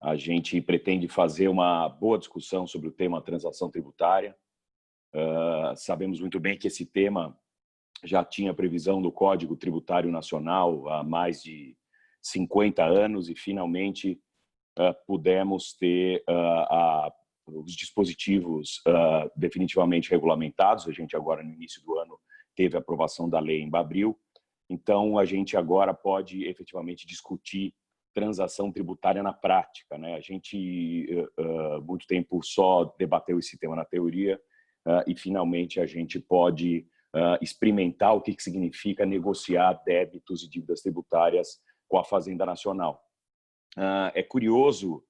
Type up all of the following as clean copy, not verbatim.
A gente pretende fazer uma boa discussão sobre o tema transação tributária. Sabemos muito bem que esse tema já tinha previsão do Código Tributário Nacional há mais de 50 anos e, finalmente, pudemos ter os dispositivos definitivamente regulamentados. A gente agora, no início do ano, teve a aprovação da lei em abril. Então, a gente agora pode efetivamente discutir transação tributária na prática, né? A gente, muito tempo, só debateu esse tema na teoria e, finalmente, a gente pode experimentar o que significa negociar débitos e dívidas tributárias com a Fazenda Nacional. É curioso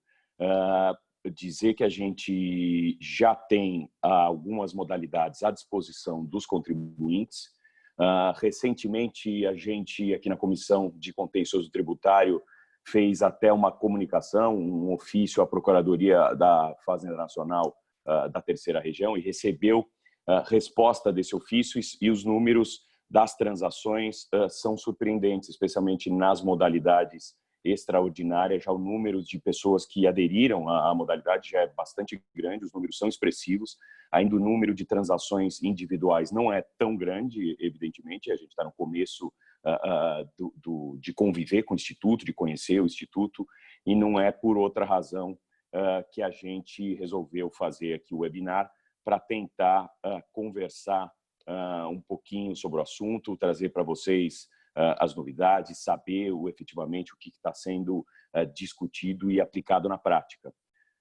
dizer que a gente já tem algumas modalidades à disposição dos contribuintes. Recentemente, a gente, aqui na Comissão de Contencioso Tributário, fez até uma comunicação, um ofício à Procuradoria da Fazenda Nacional da Terceira Região e recebeu resposta desse ofício, e os números das transações são surpreendentes, especialmente nas modalidades extraordinárias. Já o número de pessoas que aderiram à modalidade já é bastante grande, os números são expressivos. Ainda o número de transações individuais não é tão grande, evidentemente, a gente está no começo de conviver com o Instituto, de conhecer o Instituto, e não é por outra razão que a gente resolveu fazer aqui o webinar para tentar conversar um pouquinho sobre o assunto, trazer para vocês as novidades, saber efetivamente o que está sendo discutido e aplicado na prática.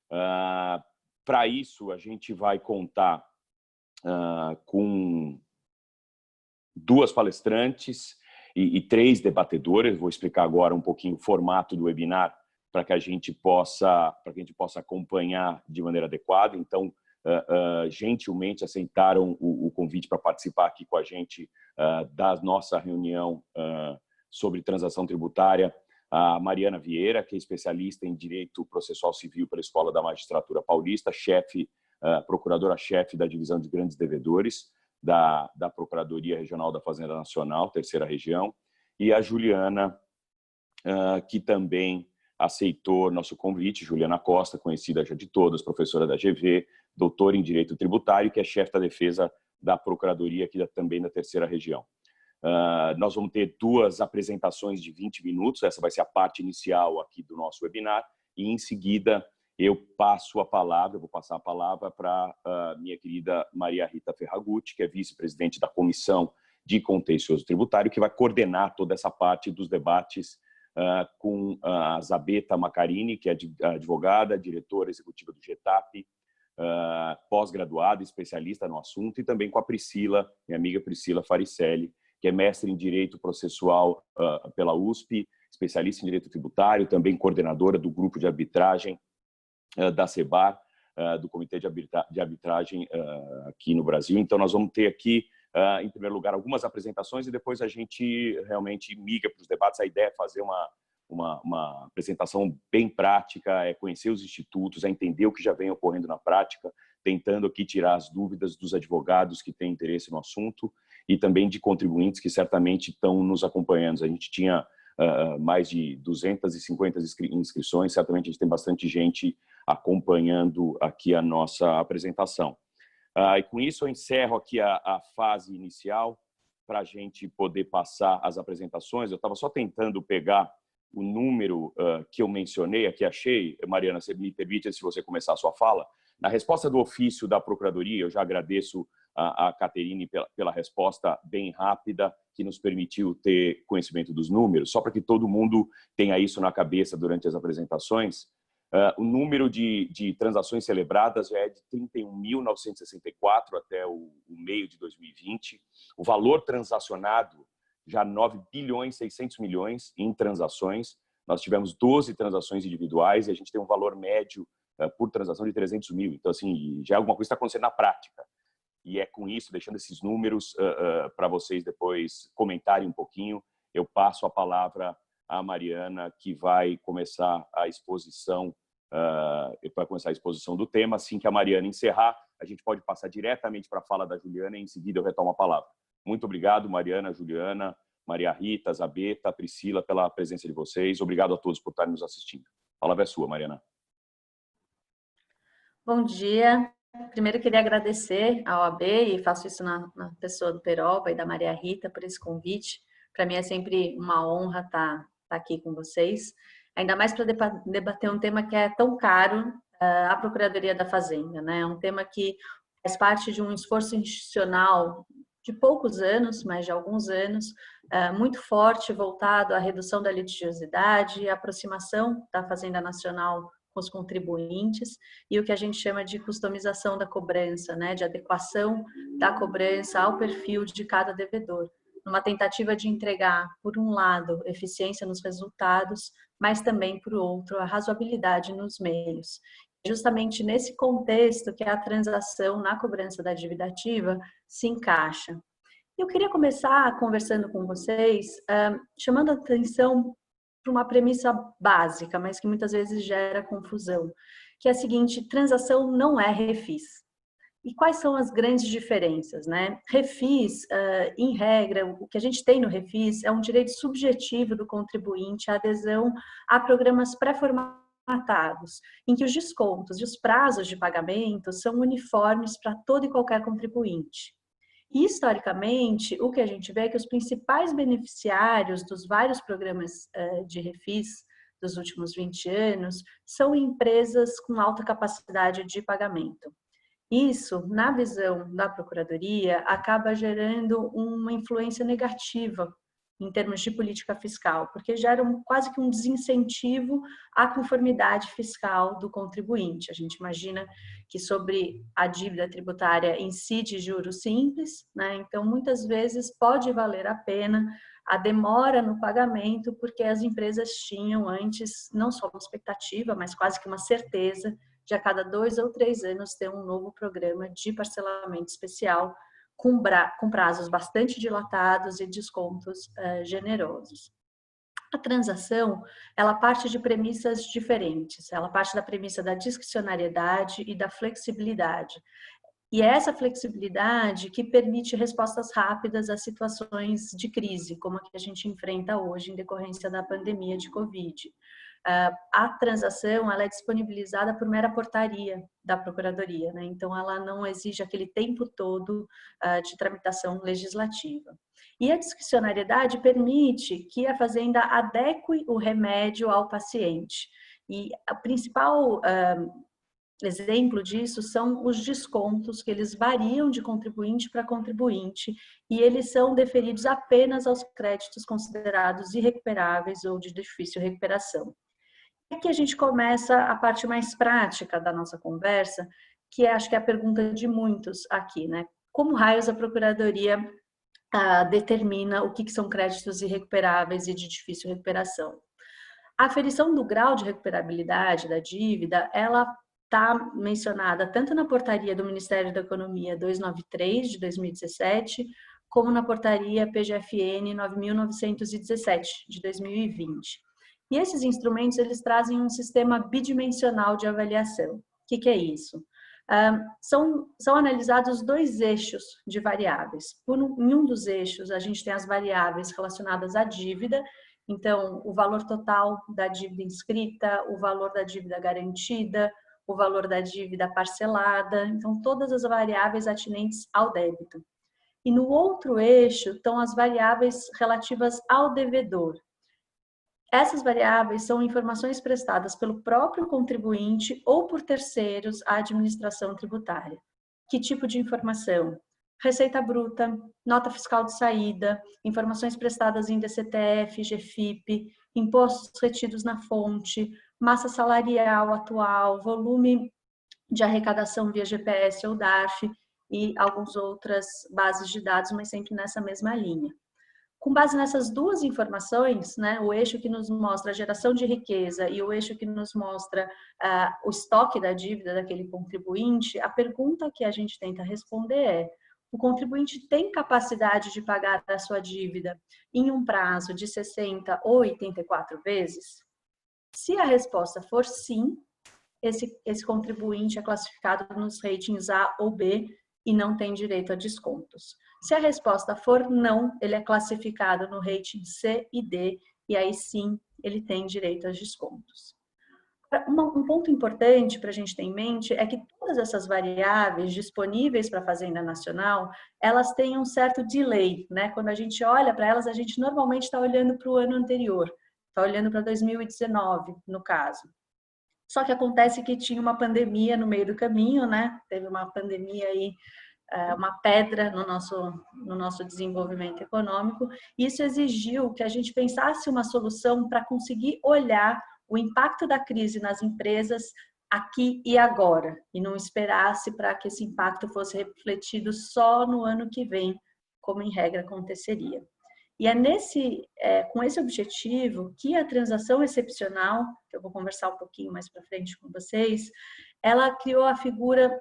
Para isso, a gente vai contar com 2 palestrantes e 3 debatedores. Vou explicar agora um pouquinho o formato do webinar para que a gente possa acompanhar de maneira adequada. Então, gentilmente aceitaram o convite para participar aqui com a gente da nossa reunião sobre transação tributária, a Mariana Vieira, que é especialista em Direito Processual Civil pela Escola da Magistratura Paulista, procuradora-chefe da Divisão de Grandes Devedores da Procuradoria Regional da Fazenda Nacional, Terceira Região, e a Juliana, que também aceitou nosso convite, Juliana Costa, conhecida já de todos, professora da GV, doutora em Direito Tributário, que é chefe da defesa da Procuradoria aqui também da Terceira Região. Nós vamos ter 2 apresentações de 20 minutos, essa vai ser a parte inicial aqui do nosso webinar, e em seguida eu vou passar a palavra para a minha querida Maria Rita Ferragutti, que é vice-presidente da Comissão de Contencioso Tributário, que vai coordenar toda essa parte dos debates com a Zabeta Macarini, que é advogada, diretora executiva do GETAP, pós-graduada, especialista no assunto, e também com a Priscila, minha amiga Priscila Faricelli, que é mestre em Direito Processual pela USP, especialista em Direito Tributário, também coordenadora do grupo de arbitragem da CEBAR, do Comitê de Arbitragem aqui no Brasil. Então, nós vamos ter aqui, em primeiro lugar, algumas apresentações e depois a gente realmente migra para os debates. A ideia é fazer uma apresentação bem prática, é conhecer os institutos, é entender o que já vem ocorrendo na prática, tentando aqui tirar as dúvidas dos advogados que têm interesse no assunto e também de contribuintes que certamente estão nos acompanhando. A gente tinha mais de 250 inscrições, certamente a gente tem bastante gente acompanhando aqui a nossa apresentação. E com isso eu encerro aqui a fase inicial para a gente poder passar as apresentações. Eu estava só tentando pegar o número que eu mencionei, aqui achei. Mariana, você me permite, se você começar a sua fala? Na resposta do ofício da Procuradoria, eu já agradeço a Caterine pela resposta bem rápida, que nos permitiu ter conhecimento dos números, só para que todo mundo tenha isso na cabeça durante as apresentações. O número de transações celebradas já é de 31.964 até o meio de 2020. O valor transacionado, já 9 bilhões 600 milhões em transações. Nós tivemos 12 transações individuais e a gente tem um valor médio por transação de 300 mil. Então, assim, já é alguma coisa que está acontecendo na prática. E é com isso, deixando esses números para vocês depois comentarem um pouquinho, eu passo a palavra à Mariana, que vai começar a exposição do tema. Assim que a Mariana encerrar, a gente pode passar diretamente para a fala da Juliana e em seguida eu retomo a palavra. Muito obrigado, Mariana, Juliana, Maria Rita, Zabeta, Priscila, pela presença de vocês. Obrigado a todos por estarem nos assistindo. A palavra é sua, Mariana. Bom dia. Primeiro, queria agradecer à OAB, e faço isso na pessoa do Peroba e da Maria Rita por esse convite. Para mim é sempre uma honra estar aqui com vocês, ainda mais para debater um tema que é tão caro, a Procuradoria da Fazenda, né? É um tema que faz parte de um esforço institucional de poucos anos, mas de alguns anos, muito forte, voltado à redução da litigiosidade, à aproximação da Fazenda Nacional com os contribuintes e o que a gente chama de customização da cobrança, né, de adequação da cobrança ao perfil de cada devedor, numa tentativa de entregar, por um lado, eficiência nos resultados, mas também, por outro, a razoabilidade nos meios. Justamente nesse contexto que a transação na cobrança da dívida ativa se encaixa. Eu queria começar conversando com vocês, chamando a atenção para uma premissa básica, mas que muitas vezes gera confusão, que é a seguinte: transação não é refis. E quais são as grandes diferenças, né? Refis, em regra, o que a gente tem no refis é um direito subjetivo do contribuinte à adesão a programas pré-formatados, em que os descontos e os prazos de pagamento são uniformes para todo e qualquer contribuinte. E, historicamente, o que a gente vê é que os principais beneficiários dos vários programas de refis dos últimos 20 anos são empresas com alta capacidade de pagamento. Isso, na visão da Procuradoria, acaba gerando uma influência negativa em termos de política fiscal, porque gera quase que um desincentivo à conformidade fiscal do contribuinte. A gente imagina que sobre a dívida tributária incide juros simples, né? Então muitas vezes pode valer a pena a demora no pagamento, porque as empresas tinham antes não só uma expectativa, mas quase que uma certeza de a cada 2 ou 3 anos ter um novo programa de parcelamento especial com prazos bastante dilatados e descontos generosos. A transação, ela parte de premissas diferentes. Ela parte da premissa da discricionariedade e da flexibilidade. E é essa flexibilidade que permite respostas rápidas a situações de crise, como a que a gente enfrenta hoje em decorrência da pandemia de Covid. A transação, ela é disponibilizada por mera portaria da Procuradoria, né? Então ela não exige aquele tempo todo de tramitação legislativa. E a discricionariedade permite que a Fazenda adeque o remédio ao paciente. E a principal exemplo disso são os descontos, que eles variam de contribuinte para contribuinte e eles são deferidos apenas aos créditos considerados irrecuperáveis ou de difícil recuperação. Aqui a gente começa a parte mais prática da nossa conversa, que acho que é a pergunta de muitos aqui, né? Como raios a Procuradoria determina o que são créditos irrecuperáveis e de difícil recuperação? A aferição do grau de recuperabilidade da dívida, ela está mencionada tanto na portaria do Ministério da Economia 293 de 2017, como na portaria PGFN 9.917 de 2020. E esses instrumentos, eles trazem um sistema bidimensional de avaliação. O que é isso? São analisados 2 eixos de variáveis. Em um dos eixos, a gente tem as variáveis relacionadas à dívida, então, o valor total da dívida inscrita, o valor da dívida garantida, o valor da dívida parcelada, então todas as variáveis atinentes ao débito. E no outro eixo estão as variáveis relativas ao devedor. Essas variáveis são informações prestadas pelo próprio contribuinte ou por terceiros à administração tributária. Que tipo de informação? Receita bruta, nota fiscal de saída, informações prestadas em DCTF, GFIP, impostos retidos na fonte, massa salarial atual, volume de arrecadação via GPS ou DARF e algumas outras bases de dados, mas sempre nessa mesma linha. Com base nessas 2 informações, né, o eixo que nos mostra a geração de riqueza e o eixo que nos mostra o estoque da dívida daquele contribuinte, a pergunta que a gente tenta responder é: o contribuinte tem capacidade de pagar a sua dívida em um prazo de 60 ou 84 vezes? Se a resposta for sim, esse contribuinte é classificado nos ratings A ou B e não tem direito a descontos. Se a resposta for não, ele é classificado no rating C e D, e aí sim ele tem direito a descontos. Um ponto importante para a gente ter em mente é que todas essas variáveis disponíveis para a Fazenda Nacional, elas têm um certo delay, né? Quando a gente olha para elas, a gente normalmente está olhando para o ano anterior, está olhando para 2019, no caso. Só que acontece que tinha uma pandemia no meio do caminho, né? Teve uma pandemia aí, uma pedra no nosso desenvolvimento econômico. Isso exigiu que a gente pensasse uma solução para conseguir olhar o impacto da crise nas empresas aqui e agora, e não esperasse para que esse impacto fosse refletido só no ano que vem, como em regra aconteceria. E é com esse objetivo que a transação excepcional, que eu vou conversar um pouquinho mais para frente com vocês, ela criou a figura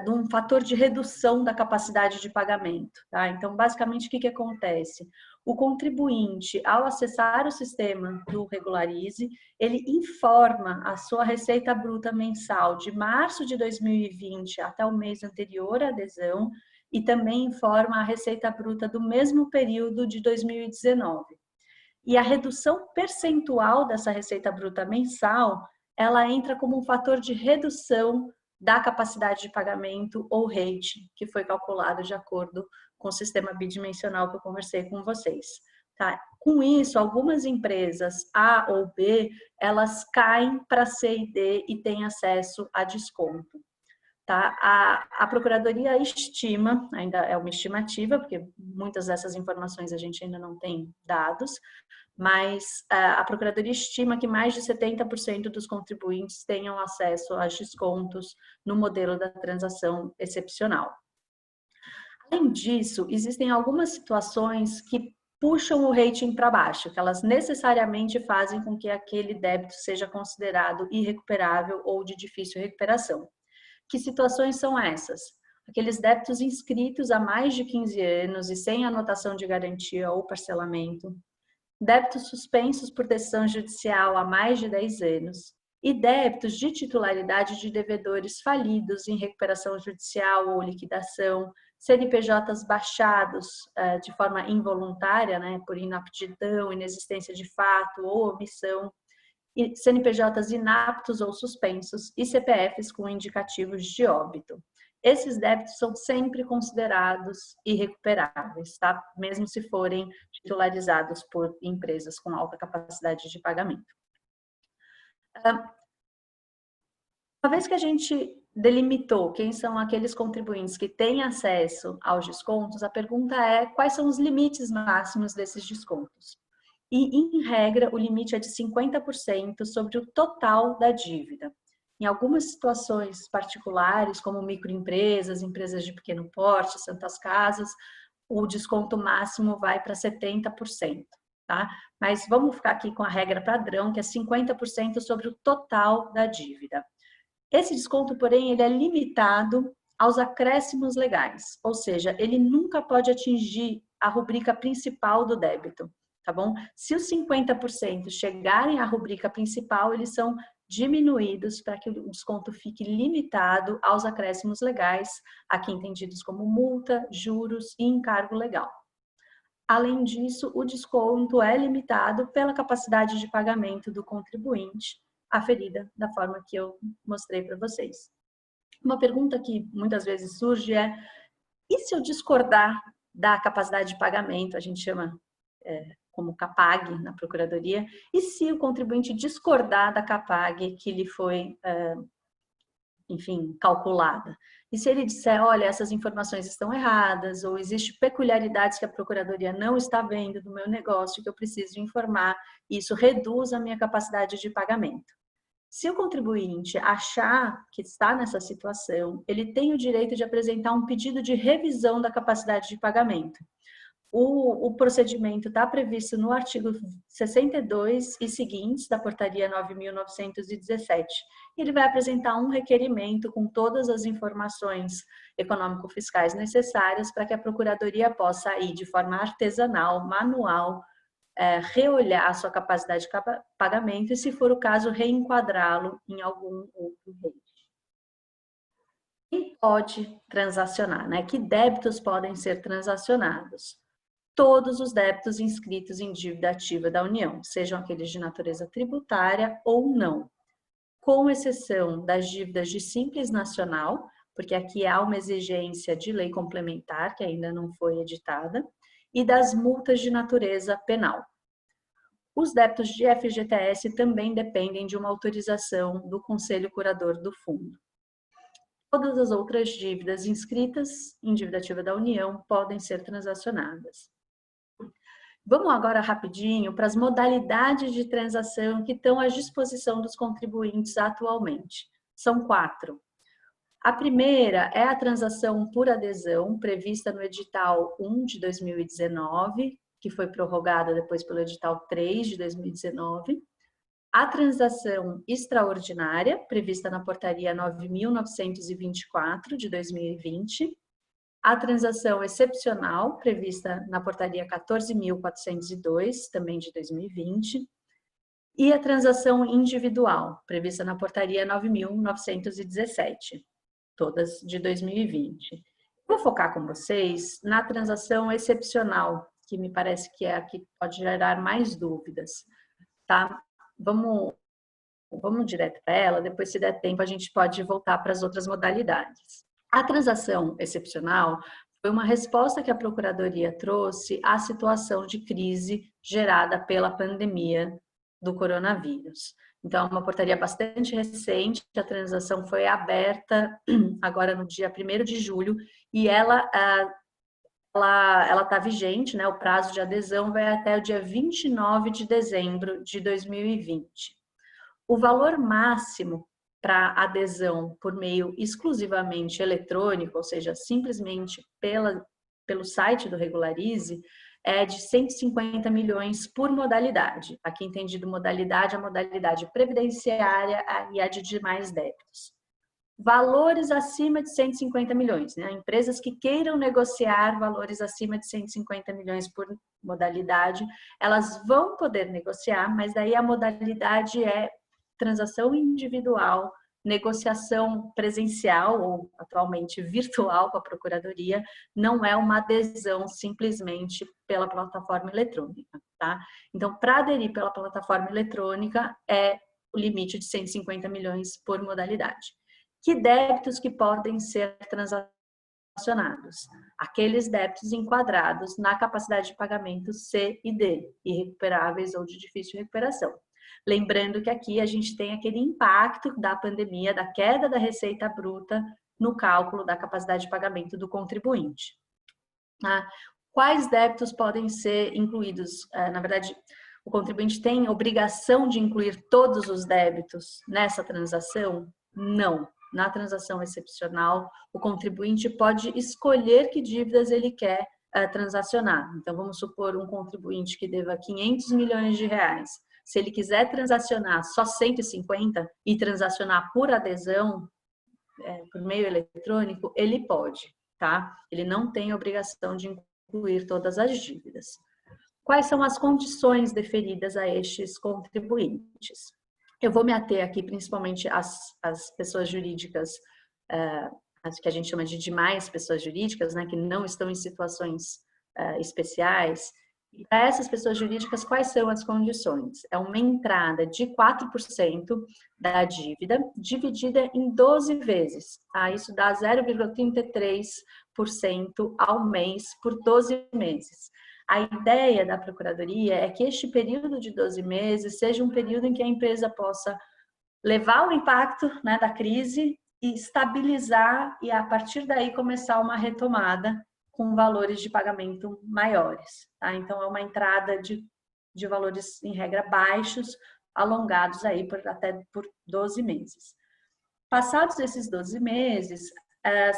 de um fator de redução da capacidade de pagamento. Tá? Então, basicamente, o que acontece? O contribuinte, ao acessar o sistema do Regularize, ele informa a sua receita bruta mensal de março de 2020 até o mês anterior à adesão e também informa a receita bruta do mesmo período de 2019. E a redução percentual dessa receita bruta mensal, ela entra como um fator de redução da capacidade de pagamento ou rate, que foi calculado de acordo com o sistema bidimensional que eu conversei com vocês. Tá? Com isso, algumas empresas A ou B, elas caem para C e D e têm acesso a desconto. Tá? A Procuradoria estima, ainda é uma estimativa, porque muitas dessas informações a gente ainda não tem dados, mas a Procuradoria estima que mais de 70% dos contribuintes tenham acesso a descontos no modelo da transação excepcional. Além disso, existem algumas situações que puxam o rating para baixo, que elas necessariamente fazem com que aquele débito seja considerado irrecuperável ou de difícil recuperação. Que situações são essas? Aqueles débitos inscritos há mais de 15 anos e sem anotação de garantia ou parcelamento, débitos suspensos por decisão judicial há mais de 10 anos e débitos de titularidade de devedores falidos em recuperação judicial ou liquidação, CNPJs baixados de forma involuntária, né, por inaptidão, inexistência de fato ou omissão, e CNPJs inaptos ou suspensos e CPFs com indicativos de óbito. Esses débitos são sempre considerados irrecuperáveis, tá? Mesmo se forem titularizados por empresas com alta capacidade de pagamento. Uma vez que a gente delimitou quem são aqueles contribuintes que têm acesso aos descontos, a pergunta é quais são os limites máximos desses descontos. E, em regra, o limite é de 50% sobre o total da dívida. Em algumas situações particulares, como microempresas, empresas de pequeno porte, santas casas, o desconto máximo vai para 70%, tá? Mas vamos ficar aqui com a regra padrão, que é 50% sobre o total da dívida. Esse desconto, porém, ele é limitado aos acréscimos legais, ou seja, ele nunca pode atingir a rubrica principal do débito. Tá bom? Se os 50% chegarem à rubrica principal, eles são diminuídos para que o desconto fique limitado aos acréscimos legais, aqui entendidos como multa, juros e encargo legal. Além disso, o desconto é limitado pela capacidade de pagamento do contribuinte, aferida da forma que eu mostrei para vocês. Uma pergunta que muitas vezes surge é: e se eu discordar da capacidade de pagamento, a gente chama como CAPAG na Procuradoria, e se o contribuinte discordar da CAPAG que lhe foi, enfim, calculada? E se ele disser, olha, essas informações estão erradas, ou existe peculiaridades que a Procuradoria não está vendo do meu negócio que eu preciso informar, e isso reduz a minha capacidade de pagamento. Se o contribuinte achar que está nessa situação, ele tem o direito de apresentar um pedido de revisão da capacidade de pagamento. O procedimento está previsto no artigo 62 e seguintes da Portaria 9.917. Ele vai apresentar um requerimento com todas as informações econômico-fiscais necessárias para que a Procuradoria possa ir de forma artesanal, manual, reolhar a sua capacidade de pagamento e, se for o caso, reenquadrá-lo em algum outro rate. Quem pode transacionar, né? Que débitos podem ser transacionados? Todos os débitos inscritos em dívida ativa da União, sejam aqueles de natureza tributária ou não. com exceção das dívidas de Simples Nacional, porque aqui há uma exigência de lei complementar que ainda não foi editada, e das multas de natureza penal. Os débitos de FGTS também dependem de uma autorização do Conselho Curador do Fundo. Todas as outras dívidas inscritas em dívida ativa da União podem ser transacionadas. Vamos agora rapidinho para as modalidades de transação que estão à disposição dos contribuintes atualmente. São 4. A primeira é a transação por adesão, prevista no edital 1 de 2019, que foi prorrogada depois pelo edital 3 de 2019. A transação extraordinária, prevista na portaria 9.924 de 2020. A transação excepcional, prevista na portaria 14.402, também de 2020. E a transação individual, prevista na portaria 9.917, todas de 2020. Vou focar com vocês na transação excepcional, que me parece que é a que pode gerar mais dúvidas, tá? Vamos direto para ela, depois se der tempo a gente pode voltar para as outras modalidades. A transação excepcional foi uma resposta que a Procuradoria trouxe à situação de crise gerada pela pandemia do coronavírus. Então, é uma portaria bastante recente, a transação foi aberta agora no dia 1º de julho e ela está vigente, né? O prazo de adesão vai até o dia 29 de dezembro de 2020. O valor máximo para adesão por meio exclusivamente eletrônico, ou seja, simplesmente pelo site do Regularize, é de 150 milhões por modalidade. Aqui entendido modalidade, a modalidade previdenciária e a de demais débitos. Valores acima de 150 milhões, né? Empresas que queiram negociar valores acima de 150 milhões por modalidade, elas vão poder negociar, mas daí a modalidade é transação individual, negociação presencial ou atualmente virtual com a Procuradoria, não é uma adesão simplesmente pela plataforma eletrônica, tá? Então, para aderir pela plataforma eletrônica é o limite de 150 milhões por modalidade. Que débitos que podem ser transacionados? Aqueles débitos enquadrados na capacidade de pagamento C e D, irrecuperáveis ou de difícil recuperação. Lembrando que aqui a gente tem aquele impacto da pandemia, da queda da receita bruta no cálculo da capacidade de pagamento do contribuinte. Quais débitos podem ser incluídos? Na verdade, o contribuinte tem obrigação de incluir todos os débitos nessa transação? Não. Na transação excepcional, o contribuinte pode escolher que dívidas ele quer transacionar. Então, vamos supor um contribuinte que deva 500 milhões de reais. Se ele quiser transacionar só 150 e transacionar por adesão, por meio eletrônico, ele pode, tá? Ele não tem obrigação de incluir todas as dívidas. Quais são as condições deferidas a estes contribuintes? Eu vou me ater aqui principalmente às pessoas jurídicas, as que a gente chama de demais pessoas jurídicas, né, que não estão em situações especiais. E para essas pessoas jurídicas, quais são as condições? É uma entrada de 4% da dívida, dividida em 12 vezes. Tá? Isso dá 0,33% ao mês por 12 meses. A ideia da Procuradoria é que este período de 12 meses seja um período em que a empresa possa levar o impacto, né, da crise e estabilizar e, a partir daí, começar uma retomada com valores de pagamento maiores. Tá? Então, é uma entrada de valores, em regra, baixos, alongados aí até por 12 meses. Passados esses 12 meses,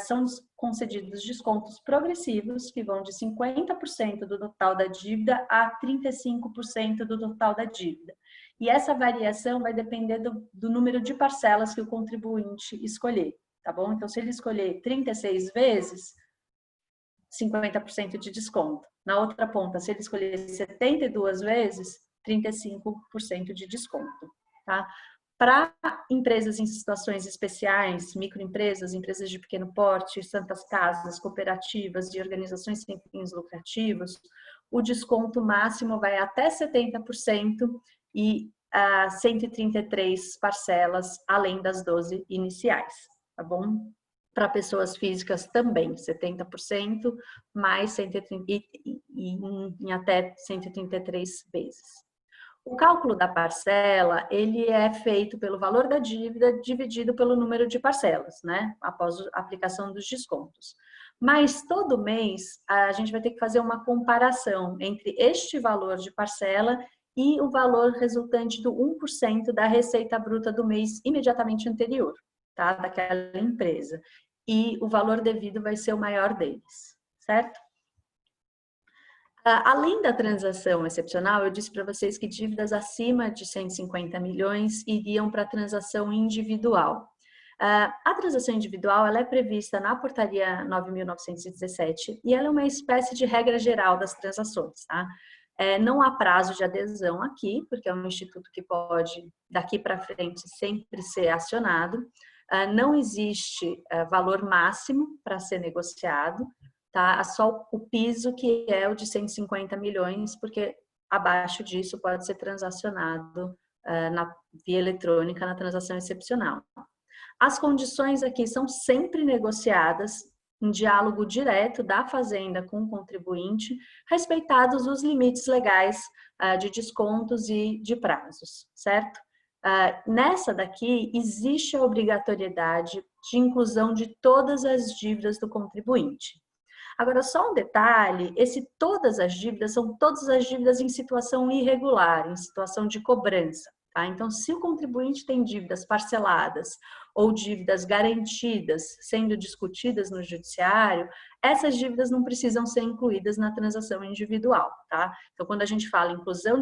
são concedidos descontos progressivos, que vão de 50% do total da dívida a 35% do total da dívida. E essa variação vai depender do número de parcelas que o contribuinte escolher, tá bom? Então, se ele escolher 36 vezes, 50% de desconto. Na outra ponta, se ele escolher 72 vezes, 35% de desconto, tá? Para empresas em situações especiais, microempresas, empresas de pequeno porte, santas casas, cooperativas e organizações sem fins lucrativos, o desconto máximo vai até 70% e 133 parcelas, além das 12 iniciais, tá bom? Para pessoas físicas também, 70%, mais 130, em até 133 vezes. O cálculo da parcela, ele é feito pelo valor da dívida dividido pelo número de parcelas, né? Após a aplicação dos descontos. Mas todo mês a gente vai ter que fazer uma comparação entre este valor de parcela e o valor resultante do 1% da receita bruta do mês imediatamente anterior, tá? Daquela empresa. E o valor devido vai ser o maior deles, certo? Além da transação excepcional, eu disse para vocês que dívidas acima de 150 milhões iriam para a transação individual. A transação individual ela é prevista na portaria 9.917 e ela é uma espécie de regra geral das transações, tá? Não há prazo de adesão aqui, porque é um instituto que pode, daqui para frente, sempre ser acionado. Não existe valor máximo para ser negociado, tá? Só o piso que é o de 150 milhões, porque abaixo disso pode ser transacionado na via eletrônica na transação excepcional. As condições aqui são sempre negociadas em diálogo direto da fazenda com o contribuinte, respeitados os limites legais de descontos e de prazos, certo? Nessa daqui, existe a obrigatoriedade de inclusão de todas as dívidas do contribuinte. Agora, só um detalhe, todas as dívidas são todas as dívidas em situação irregular, em situação de cobrança, tá? Então, se o contribuinte tem dívidas parceladas ou dívidas garantidas sendo discutidas no judiciário, essas dívidas não precisam ser incluídas na transação individual, tá? Então, quando a gente fala inclusão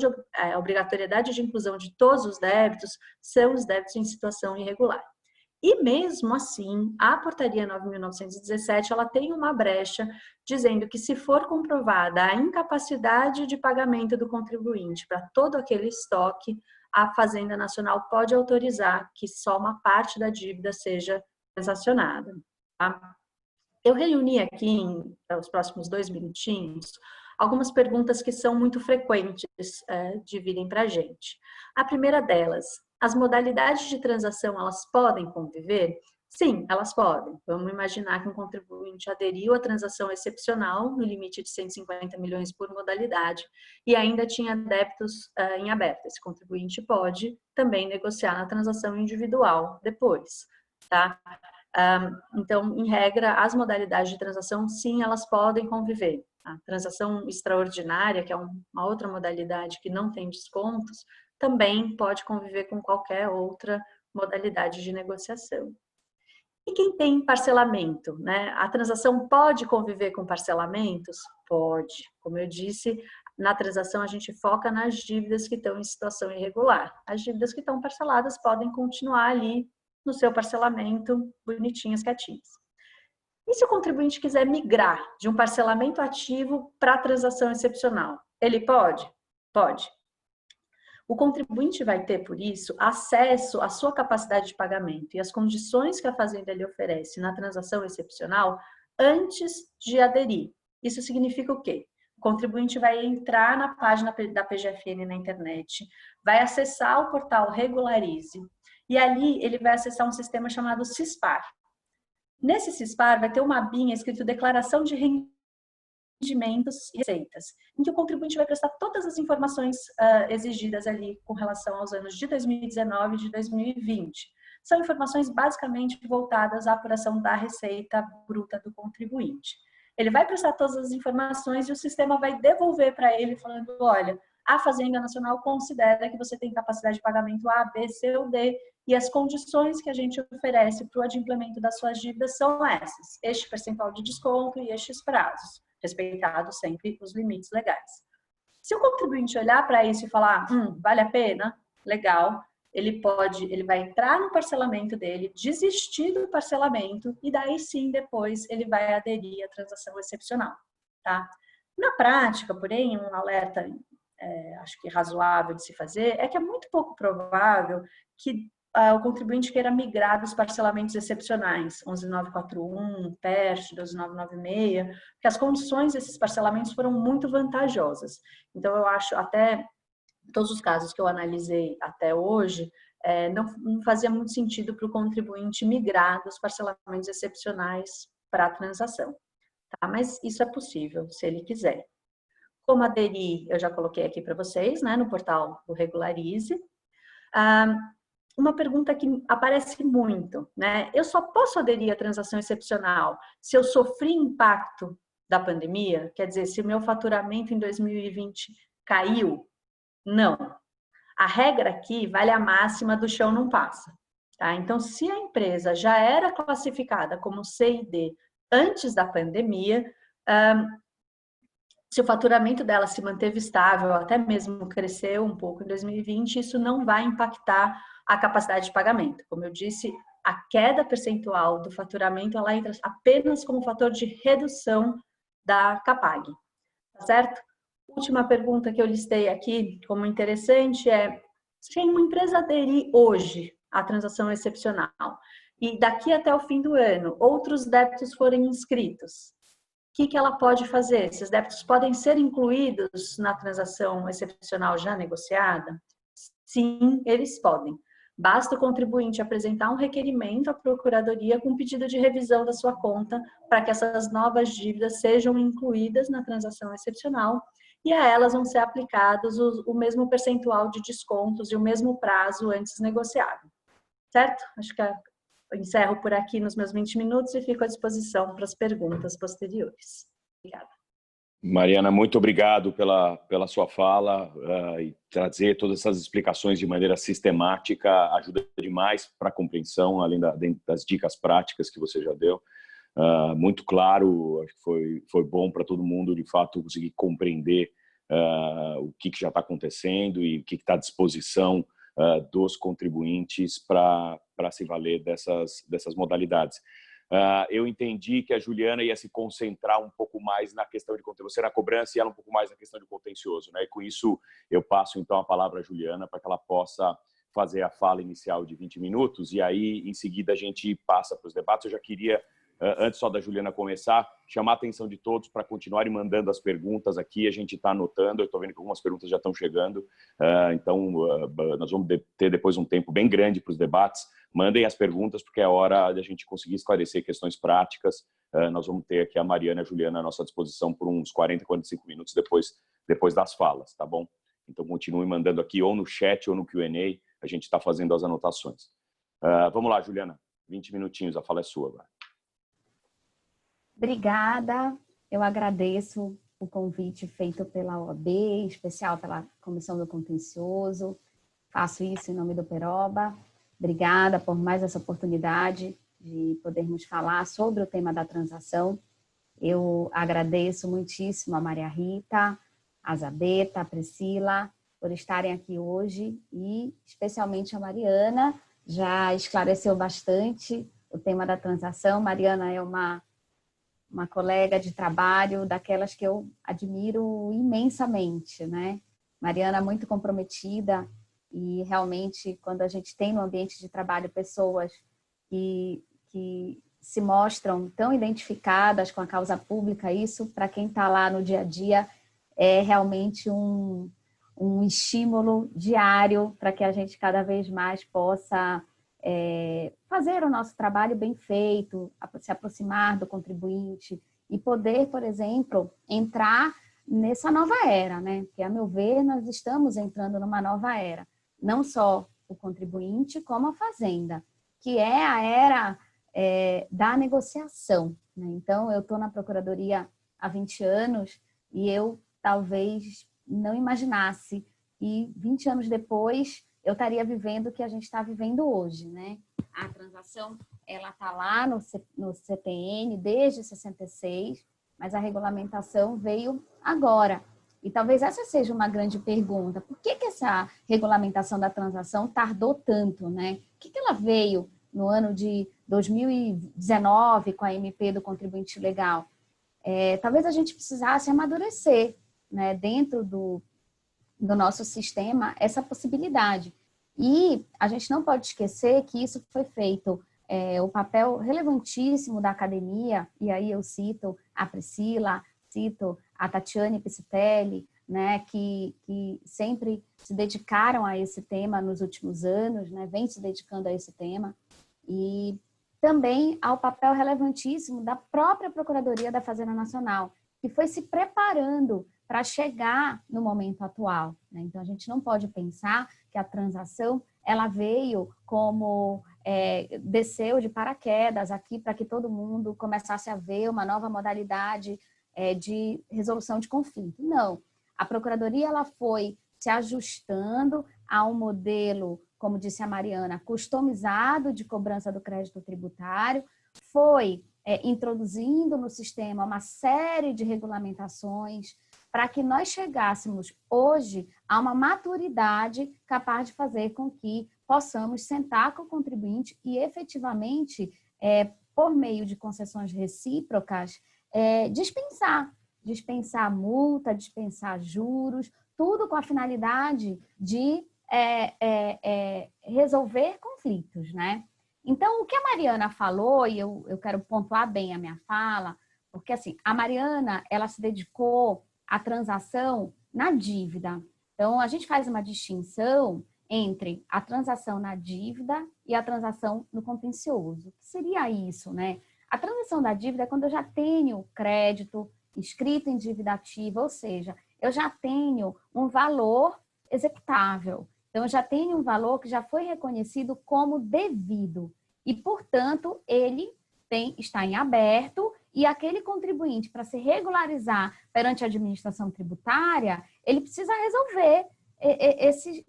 obrigatoriedade de inclusão de todos os débitos, são os débitos em situação irregular. E mesmo assim, a portaria 9.917, ela tem uma brecha dizendo que se for comprovada a incapacidade de pagamento do contribuinte para todo aquele estoque, a Fazenda Nacional pode autorizar que só uma parte da dívida seja transacionada. Tá? Eu reuni aqui, nos próximos 2 minutinhos, algumas perguntas que são muito frequentes de virem para a gente. A primeira delas, as modalidades de transação, elas podem conviver? Sim, elas podem. Vamos imaginar que um contribuinte aderiu à transação excepcional no limite de 150 milhões por modalidade e ainda tinha débitos em aberto. Esse contribuinte pode também negociar na transação individual depois, tá? Então, em regra, as modalidades de transação, sim, elas podem conviver. A transação extraordinária, que é uma outra modalidade que não tem descontos, também pode conviver com qualquer outra modalidade de negociação. E quem tem parcelamento, né? A transação pode conviver com parcelamentos? Pode. Como eu disse, na transação a gente foca nas dívidas que estão em situação irregular. As dívidas que estão parceladas podem continuar ali no seu parcelamento, bonitinhas, quietinhas. E se o contribuinte quiser migrar de um parcelamento ativo para a transação excepcional? Ele pode? Pode. O contribuinte vai ter, por isso, acesso à sua capacidade de pagamento e às condições que a Fazenda lhe oferece na transação excepcional antes de aderir. Isso significa o quê? O contribuinte vai entrar na página da PGFN na internet, vai acessar o portal Regularize e ali ele vai acessar um sistema chamado CISPAR. Nesse CISPAR vai ter uma abinha escrito Declaração de Rendimentos e Receitas, em que o contribuinte vai prestar todas as informações exigidas ali com relação aos anos de 2019 e de 2020. São informações basicamente voltadas à apuração da receita bruta do contribuinte. Ele vai prestar todas as informações e o sistema vai devolver para ele falando, olha, a Fazenda Nacional considera que você tem capacidade de pagamento A, B, C ou D e as condições que a gente oferece para o adimplemento das suas dívidas são essas, este percentual de desconto e estes prazos, respeitados sempre os limites legais. Se o contribuinte olhar para isso e falar, vale a pena? Legal. Ele vai entrar no parcelamento dele, desistir do parcelamento e daí sim, depois, ele vai aderir à transação excepcional, tá? Na prática, porém, um alerta, acho que razoável de se fazer, é que é muito pouco provável que o contribuinte queira migrar dos parcelamentos excepcionais, 11.941, PERT, 12.996, porque as condições desses parcelamentos foram muito vantajosas. Então, eu acho até todos os casos que eu analisei até hoje, não fazia muito sentido para o contribuinte migrar dos parcelamentos excepcionais para a transação. Tá? Mas isso é possível, se ele quiser. Como aderir, eu já coloquei aqui para vocês, né, no portal do Regularize. Uma pergunta que aparece muito, né? Eu só posso aderir à transação excepcional se eu sofri impacto da pandemia? Quer dizer, se o meu faturamento em 2020 caiu? Não. A regra aqui vale a máxima do chão não passa. Tá? Então, se a empresa já era classificada como C e D antes da pandemia, se o faturamento dela se manteve estável, até mesmo cresceu um pouco em 2020, isso não vai impactar a capacidade de pagamento. Como eu disse, a queda percentual do faturamento, ela entra apenas como fator de redução da CAPAG, tá certo? Última pergunta que eu listei aqui como interessante é: se uma empresa aderir hoje à transação excepcional e daqui até o fim do ano outros débitos forem inscritos, o que ela pode fazer? Esses débitos podem ser incluídos na transação excepcional já negociada? Sim, eles podem. Basta o contribuinte apresentar um requerimento à Procuradoria com pedido de revisão da sua conta para que essas novas dívidas sejam incluídas na transação excepcional e a elas vão ser aplicados o mesmo percentual de descontos e o mesmo prazo antes negociado. Certo? Acho que eu encerro por aqui nos meus 20 minutos e fico à disposição para as perguntas posteriores. Obrigada. Mariana, muito obrigado pela sua fala e trazer todas essas explicações de maneira sistemática ajuda demais para a compreensão, além das dicas práticas que você já deu. Muito claro, acho que foi bom para todo mundo, de fato, conseguir compreender o que já está acontecendo e o que está à disposição dos contribuintes para se valer dessas modalidades. Eu entendi que a Juliana ia se concentrar um pouco mais na questão de contencioso, você na cobrança e ela um pouco mais na questão de contencioso, né? E com isso eu passo então a palavra à Juliana para que ela possa fazer a fala inicial de 20 minutos e aí em seguida a gente passa para os debates. Eu já queria, antes só da Juliana começar, chamar a atenção de todos para continuarem mandando as perguntas aqui, a gente está anotando, eu estou vendo que algumas perguntas já estão chegando, então nós vamos ter depois um tempo bem grande para os debates. Mandem as perguntas, porque é hora de a gente conseguir esclarecer questões práticas. Nós vamos ter aqui a Mariana e a Juliana à nossa disposição por uns 40, 45 minutos depois das falas, tá bom? Então, continue mandando aqui ou no chat ou no Q&A, a gente está fazendo as anotações. Vamos lá, Juliana, 20 minutinhos, a fala é sua agora. Obrigada, eu agradeço o convite feito pela OAB, em especial pela Comissão do Contencioso. Faço isso em nome do Peroba. Obrigada por mais essa oportunidade de podermos falar sobre o tema da transação. Eu agradeço muitíssimo a Maria Rita, a Zabeta, a Priscila, por estarem aqui hoje e especialmente a Mariana, já esclareceu bastante o tema da transação. Mariana é uma colega de trabalho daquelas que eu admiro imensamente, né? Mariana é muito comprometida e realmente quando a gente tem no ambiente de trabalho pessoas que se mostram tão identificadas com a causa pública, isso para quem está lá no dia a dia é realmente um estímulo diário para que a gente cada vez mais possa fazer o nosso trabalho bem feito, se aproximar do contribuinte e poder, por exemplo, entrar nessa nova era, né? Porque, a meu ver, nós estamos entrando numa nova era. Não só o contribuinte, como a fazenda, que é a era da negociação, né? Então, eu estou na Procuradoria há 20 anos e eu talvez não imaginasse que 20 anos depois eu estaria vivendo o que a gente está vivendo hoje, né? A transação, ela está lá no CTN desde 66, mas a regulamentação veio agora. E talvez essa seja uma grande pergunta. Por que essa regulamentação da transação tardou tanto, né? O que ela veio no ano de 2019 com a MP do contribuinte legal? Talvez a gente precisasse amadurecer, né, dentro do nosso sistema essa possibilidade. E a gente não pode esquecer que isso foi feito, o papel relevantíssimo da academia, e aí eu cito a Priscila, cito a Tatiane Piscitelli, né, que sempre se dedicaram a esse tema nos últimos anos, né, vem se dedicando a esse tema, e também ao papel relevantíssimo da própria Procuradoria da Fazenda Nacional, que foi se preparando para chegar no momento atual, né? Então, a gente não pode pensar que a transação ela veio como desceu de paraquedas aqui para que todo mundo começasse a ver uma nova modalidade de resolução de conflito. Não. A Procuradoria ela foi se ajustando a um modelo, como disse a Mariana, customizado de cobrança do crédito tributário, foi introduzindo no sistema uma série de regulamentações para que nós chegássemos hoje a uma maturidade capaz de fazer com que possamos sentar com o contribuinte e efetivamente, por meio de concessões recíprocas, dispensar multa, dispensar juros, tudo com a finalidade de resolver conflitos, né? Então, o que a Mariana falou, e eu quero pontuar bem a minha fala, porque assim, a Mariana, ela se dedicou à transação na dívida. Então, a gente faz uma distinção entre a transação na dívida e a transação no contencioso. O que seria isso, né? A transação da dívida é quando eu já tenho crédito inscrito em dívida ativa, ou seja, eu já tenho um valor executável. Então, eu já tenho um valor que já foi reconhecido como devido e, portanto, ele está em aberto e aquele contribuinte, para se regularizar perante a administração tributária, ele precisa resolver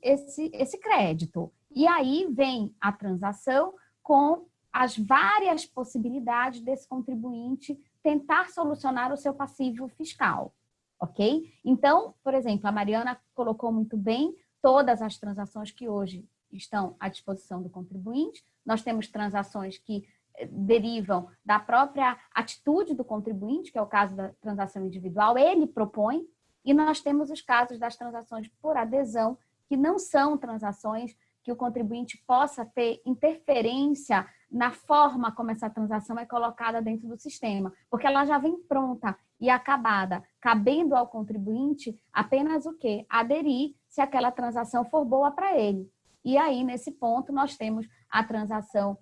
esse crédito. E aí vem a transação com as várias possibilidades desse contribuinte tentar solucionar o seu passivo fiscal, ok? Então, por exemplo, a Mariana colocou muito bem todas as transações que hoje estão à disposição do contribuinte. Nós temos transações que derivam da própria atitude do contribuinte, que é o caso da transação individual, ele propõe, e nós temos os casos das transações por adesão, que não são transações que o contribuinte possa ter interferência na forma como essa transação é colocada dentro do sistema, porque ela já vem pronta e acabada, cabendo ao contribuinte apenas o quê? Aderir se aquela transação for boa para ele. E aí, nesse ponto, nós temos a transação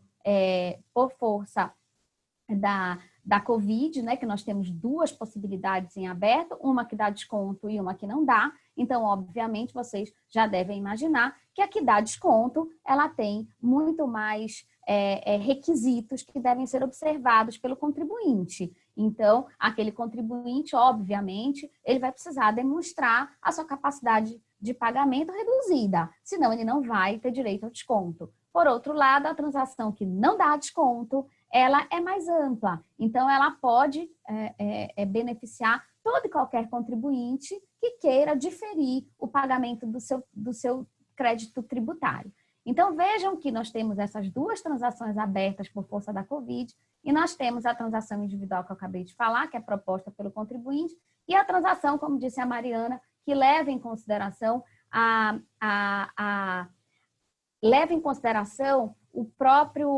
por força da Covid, né, que nós temos duas possibilidades em aberto, uma que dá desconto e uma que não dá. Então, obviamente, vocês já devem imaginar que a que dá desconto, ela tem muito mais requisitos que devem ser observados pelo contribuinte. Então, aquele contribuinte, obviamente, ele vai precisar demonstrar a sua capacidade de pagamento reduzida, senão ele não vai ter direito ao desconto. Por outro lado, a transação que não dá desconto, ela é mais ampla. Então, ela pode beneficiar todo e qualquer contribuinte que queira diferir o pagamento do seu crédito tributário. Então, vejam que nós temos essas duas transações abertas por força da Covid e nós temos a transação individual que eu acabei de falar, que é proposta pelo contribuinte, e a transação, como disse a Mariana, que leva em consideração o próprio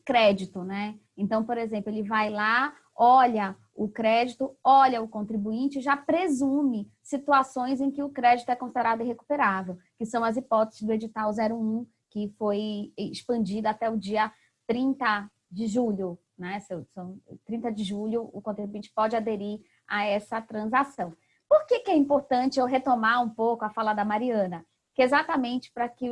crédito, né? Então, por exemplo, ele vai lá, olha o crédito, olha o contribuinte, já presume situações em que o crédito é considerado irrecuperável, que são as hipóteses do edital 01, que foi expandida até o dia 30 de julho, né? 30 de julho, o contribuinte pode aderir a essa transação. Por que é importante eu retomar um pouco a fala da Mariana? Que exatamente para que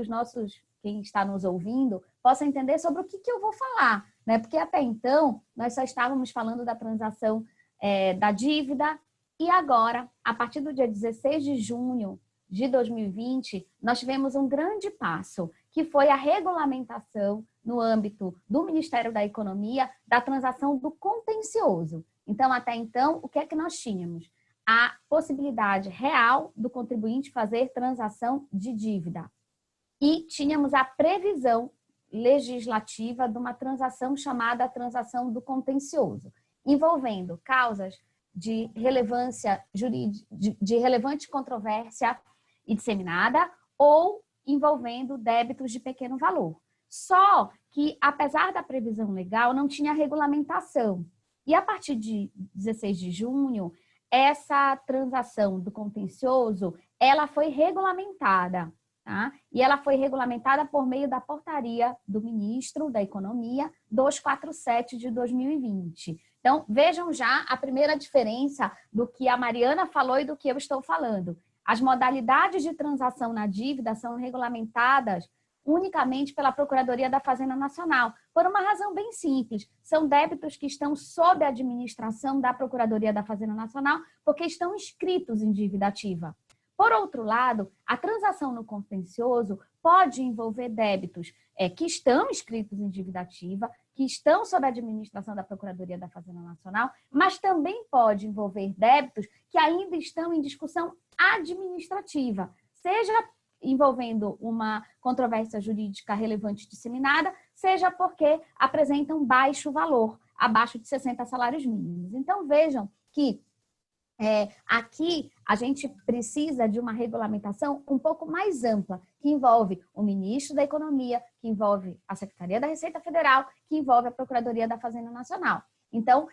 quem está nos ouvindo, possa entender sobre o que eu vou falar, né? Porque até então, nós só estávamos falando da transação da dívida e agora, a partir do dia 16 de junho de 2020, nós tivemos um grande passo, que foi a regulamentação no âmbito do Ministério da Economia da transação do contencioso. Então, até então, o que é que nós tínhamos? A possibilidade real do contribuinte fazer transação de dívida. E tínhamos a previsão legislativa de uma transação chamada transação do contencioso, envolvendo causas de relevância jurídica, de relevante controvérsia e disseminada, ou envolvendo débitos de pequeno valor. Só que, apesar da previsão legal, não tinha regulamentação. E a partir de 16 de junho, essa transação do contencioso, ela foi regulamentada, tá? E ela foi regulamentada por meio da portaria do ministro da Economia 247 de 2020. Então, vejam já a primeira diferença do que a Mariana falou e do que eu estou falando. As modalidades de transação na dívida são regulamentadas unicamente pela Procuradoria da Fazenda Nacional, por uma razão bem simples. São débitos que estão sob a administração da Procuradoria da Fazenda Nacional, porque estão inscritos em dívida ativa. Por outro lado, a transação no contencioso pode envolver débitos que estão inscritos em dívida ativa, que estão sob a administração da Procuradoria da Fazenda Nacional, mas também pode envolver débitos que ainda estão em discussão administrativa, seja envolvendo uma controvérsia jurídica relevante disseminada, seja porque apresentam baixo valor, abaixo de 60 salários mínimos. Então, vejam que aqui a gente precisa de uma regulamentação um pouco mais ampla, que envolve o ministro da Economia, que envolve a Secretaria da Receita Federal, que envolve a Procuradoria da Fazenda Nacional. Então,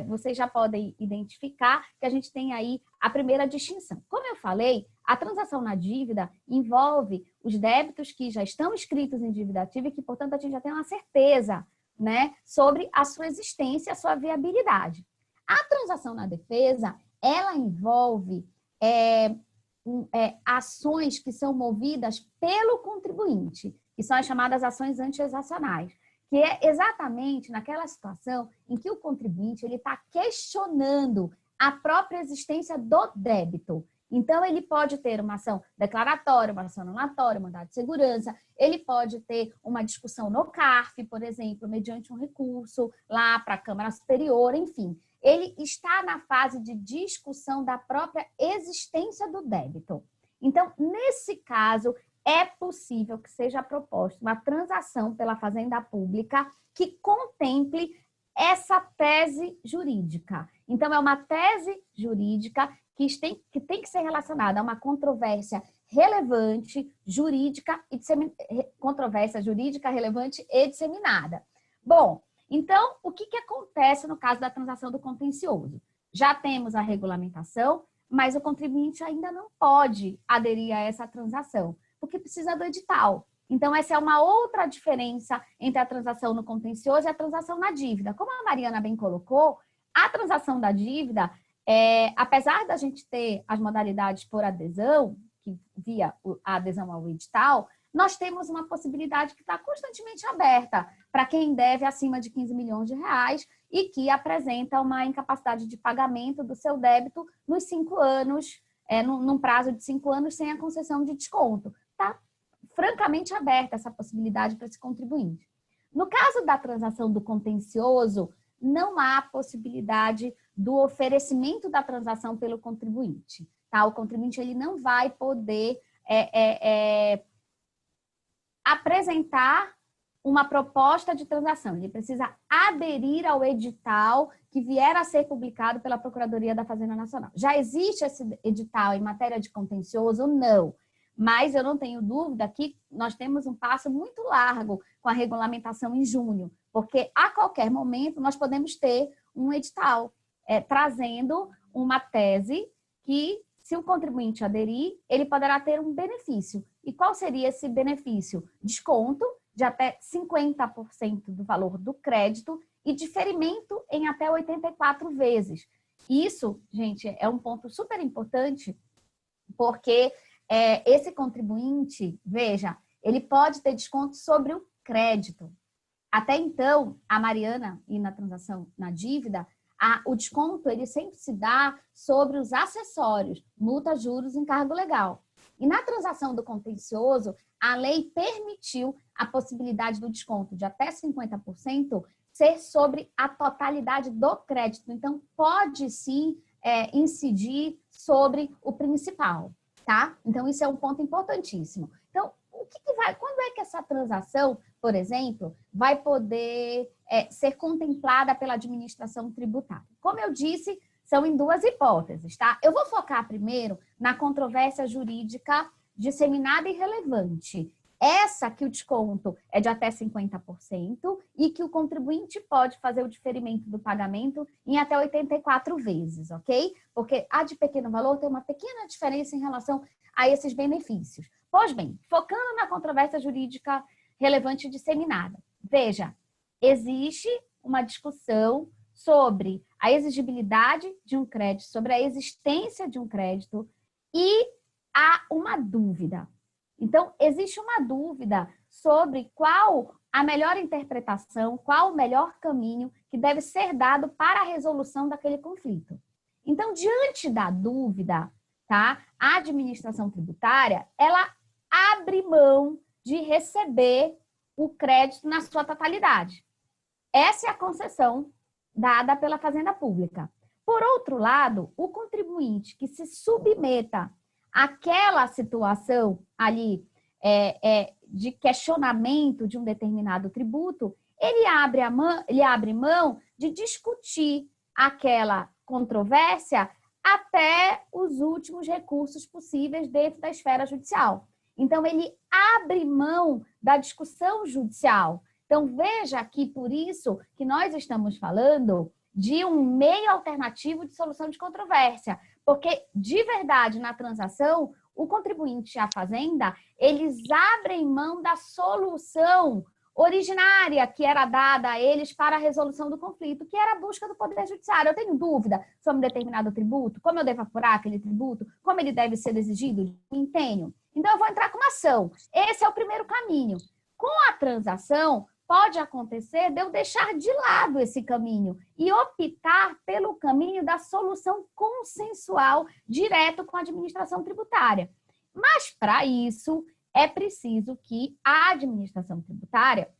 vocês já podem identificar que a gente tem aí a primeira distinção. Como eu falei, a transação na dívida envolve os débitos que já estão inscritos em dívida ativa e que, portanto, a gente já tem uma certeza, né, sobre a sua existência, a sua viabilidade. A transação na defesa, ela envolve ações que são movidas pelo contribuinte, que são as chamadas ações anti-exacionais, que é exatamente naquela situação em que o contribuinte está questionando a própria existência do débito. Então, ele pode ter uma ação declaratória, uma ação anulatória, mandado de segurança, ele pode ter uma discussão no CARF, por exemplo, mediante um recurso lá para a Câmara Superior, enfim. Ele está na fase de discussão da própria existência do débito. Então, nesse caso, é possível que seja proposta uma transação pela Fazenda Pública que contemple essa tese jurídica. Então, é uma tese jurídica que tem que ser relacionada a uma controvérsia relevante, jurídica e controvérsia jurídica relevante e disseminada. Bom, então, o que acontece no caso da transação do contencioso? Já temos a regulamentação, mas o contribuinte ainda não pode aderir a essa transação, porque precisa do edital. Então, essa é uma outra diferença entre a transação no contencioso e a transação na dívida. Como a Mariana bem colocou, a transação da dívida, apesar da gente ter as modalidades por adesão, que via a adesão ao edital, nós temos uma possibilidade que está constantemente aberta para quem deve acima de 15 milhões de reais e que apresenta uma incapacidade de pagamento do seu débito nos 5 anos, num prazo de 5 anos sem a concessão de desconto. Está francamente aberta essa possibilidade para esse contribuinte. No caso da transação do contencioso, não há possibilidade do oferecimento da transação pelo contribuinte. Tá? O contribuinte ele não vai poder apresentar uma proposta de transação. Ele precisa aderir ao edital que vier a ser publicado pela Procuradoria da Fazenda Nacional. Já existe esse edital em matéria de contencioso? Não. Mas eu não tenho dúvida que nós temos um passo muito largo com a regulamentação em junho, porque a qualquer momento nós podemos ter um edital trazendo uma tese que, se o contribuinte aderir, ele poderá ter um benefício. E qual seria esse benefício? Desconto de até 50% do valor do crédito e diferimento em até 84 vezes. Isso, gente, é um ponto super importante, porque esse contribuinte, veja, ele pode ter desconto sobre o crédito. Até então, a Mariana, e na transação na dívida, o desconto ele sempre se dá sobre os acessórios, multa, juros, encargo legal. E na transação do contencioso, a lei permitiu a possibilidade do desconto de até 50% ser sobre a totalidade do crédito. Então, pode sim incidir sobre o principal, tá? Então, isso é um ponto importantíssimo. Então, quando é que essa transação, por exemplo, vai poder ser contemplada pela administração tributária? Como eu disse, são em 2 hipóteses, tá? Eu vou focar primeiro na controvérsia jurídica disseminada e relevante, essa que o desconto é de até 50% e que o contribuinte pode fazer o diferimento do pagamento em até 84 vezes, ok? Porque a de pequeno valor tem uma pequena diferença em relação a esses benefícios. Pois bem, focando na controvérsia jurídica relevante e disseminada. Veja, existe uma discussão sobre a exigibilidade de um crédito, sobre a existência de um crédito e há uma dúvida. Então, existe uma dúvida sobre qual a melhor interpretação, qual o melhor caminho que deve ser dado para a resolução daquele conflito. Então, diante da dúvida, tá, a administração tributária, ela abre mão de receber o crédito na sua totalidade. Essa é a concessão dada pela Fazenda Pública. Por outro lado, o contribuinte que se submeta àquela situação ali de questionamento de um determinado tributo, ele abre mão de discutir aquela controvérsia até os últimos recursos possíveis dentro da esfera judicial. Então, ele abre mão da discussão judicial. Então, veja que por isso que nós estamos falando de um meio alternativo de solução de controvérsia, porque, de verdade, na transação, o contribuinte e a Fazenda, eles abrem mão da solução originária que era dada a eles para a resolução do conflito, que era a busca do Poder Judiciário. Eu tenho dúvida sobre um determinado tributo, como eu devo apurar aquele tributo, como ele deve ser exigido, tenho. Então, eu vou entrar com uma ação. Esse é o primeiro caminho. Com a transação, pode acontecer de eu deixar de lado esse caminho e optar pelo caminho da solução consensual direto com a administração tributária. Mas, para isso, é preciso que a administração tributária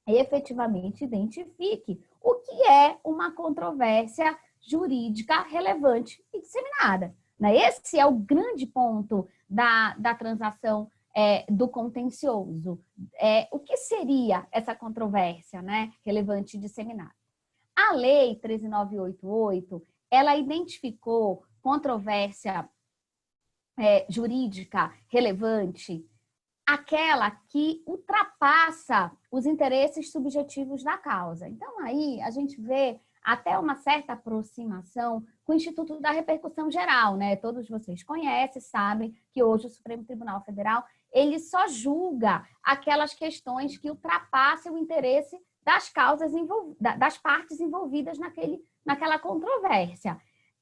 efetivamente identifique o que é uma controvérsia jurídica relevante e disseminada. Esse é o grande ponto da transação do contencioso. O que seria essa controvérsia, né, relevante e disseminada? A Lei 13.988, ela identificou controvérsia jurídica relevante, aquela que ultrapassa os interesses subjetivos da causa. Então, aí a gente vê até uma certa aproximação com o Instituto da Repercussão Geral, né? Todos vocês conhecem, sabem que hoje o Supremo Tribunal Federal, ele só julga aquelas questões que ultrapassam o interesse das causas das partes envolvidas naquela controvérsia.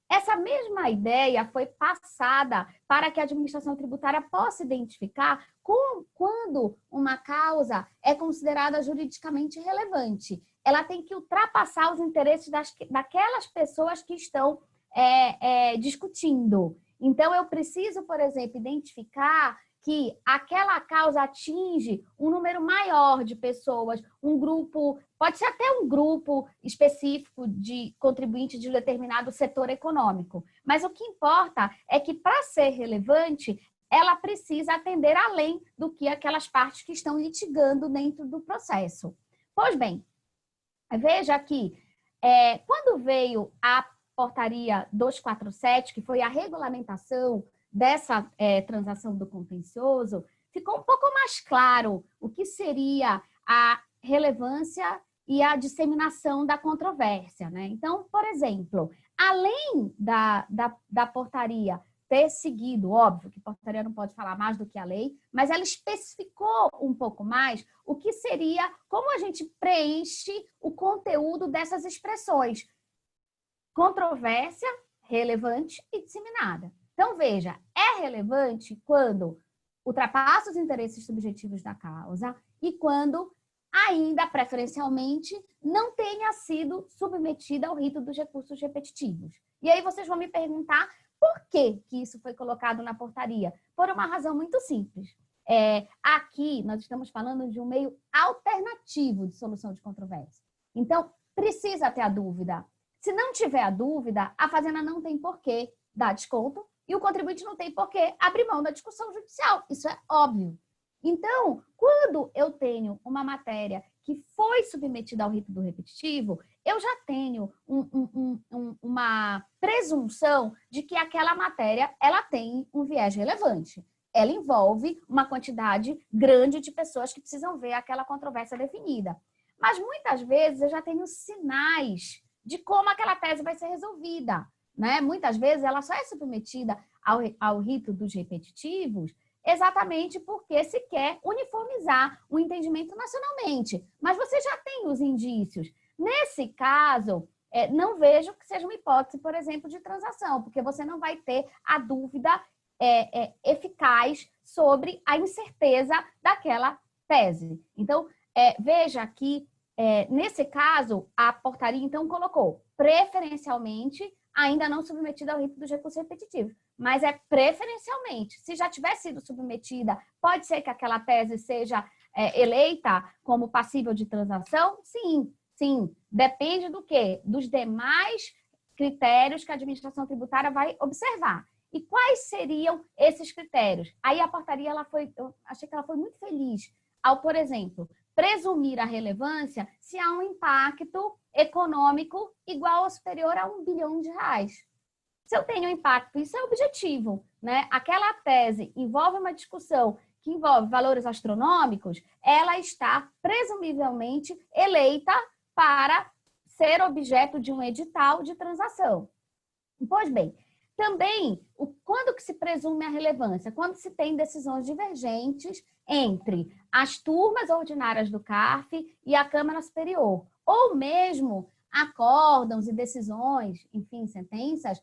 Essa mesma ideia foi passada para que a administração tributária possa identificar quando uma causa é considerada juridicamente relevante. Ela tem que ultrapassar os interesses daquelas pessoas que estão discutindo. Então, eu preciso, por exemplo, identificar que aquela causa atinge um número maior de pessoas, um grupo, pode ser até um grupo específico de contribuintes de um determinado setor econômico. Mas o que importa é que, para ser relevante, ela precisa atender além do que aquelas partes que estão litigando dentro do processo. Pois bem, veja aqui, quando veio a portaria 247, que foi a regulamentação dessa transação do contencioso, ficou um pouco mais claro o que seria a relevância e a disseminação da controvérsia, né? Então, por exemplo, além da portaria ter seguido, óbvio que a portaria não pode falar mais do que a lei, mas ela especificou um pouco mais o que seria, como a gente preenche o conteúdo dessas expressões. Controvérsia, relevante e disseminada. Então, veja, é relevante quando ultrapassa os interesses subjetivos da causa e quando ainda, preferencialmente, não tenha sido submetida ao rito dos recursos repetitivos. E aí vocês vão me perguntar por que isso foi colocado na portaria? Por uma razão muito simples. Aqui, nós estamos falando de um meio alternativo de solução de controvérsia. Então, precisa ter a dúvida. Se não tiver a dúvida, a Fazenda não tem por que dar desconto e o contribuinte não tem por que abrir mão da discussão judicial. Isso é óbvio. Então, quando eu tenho uma matéria que foi submetida ao rito do repetitivo, eu já tenho uma presunção de que aquela matéria ela tem um viés relevante. ela envolve uma quantidade grande de pessoas que precisam ver aquela controvérsia definida. Mas muitas vezes eu já tenho sinais de como aquela tese vai ser resolvida, né? Muitas vezes ela só é submetida ao rito dos repetitivos exatamente porque se quer uniformizar o entendimento nacionalmente. Mas você já tem os indícios. Nesse caso, não vejo que seja uma hipótese, por exemplo, de transação, porque você não vai ter a dúvida eficaz sobre a incerteza daquela tese. Então, veja que, nesse caso, a portaria, então, colocou preferencialmente ainda não submetida ao rito dos recursos repetitivos, mas é preferencialmente. Se já tiver sido submetida, pode ser que aquela tese seja eleita como passível de transação? Sim, sim. Depende do quê? Dos demais critérios que a administração tributária vai observar. E quais seriam esses critérios? Aí a portaria, eu achei que ela foi muito feliz ao, por exemplo, presumir a relevância se há um impacto econômico igual ou superior a R$1 bilhão. Se eu tenho impacto, isso é objetivo, né? Aquela tese envolve uma discussão que envolve valores astronômicos, ela está presumivelmente eleita para ser objeto de um edital de transação. Pois bem, também, quando que se presume a relevância? Quando se tem decisões divergentes entre as turmas ordinárias do CARF e a Câmara Superior, ou mesmo acórdãos e decisões, enfim, sentenças,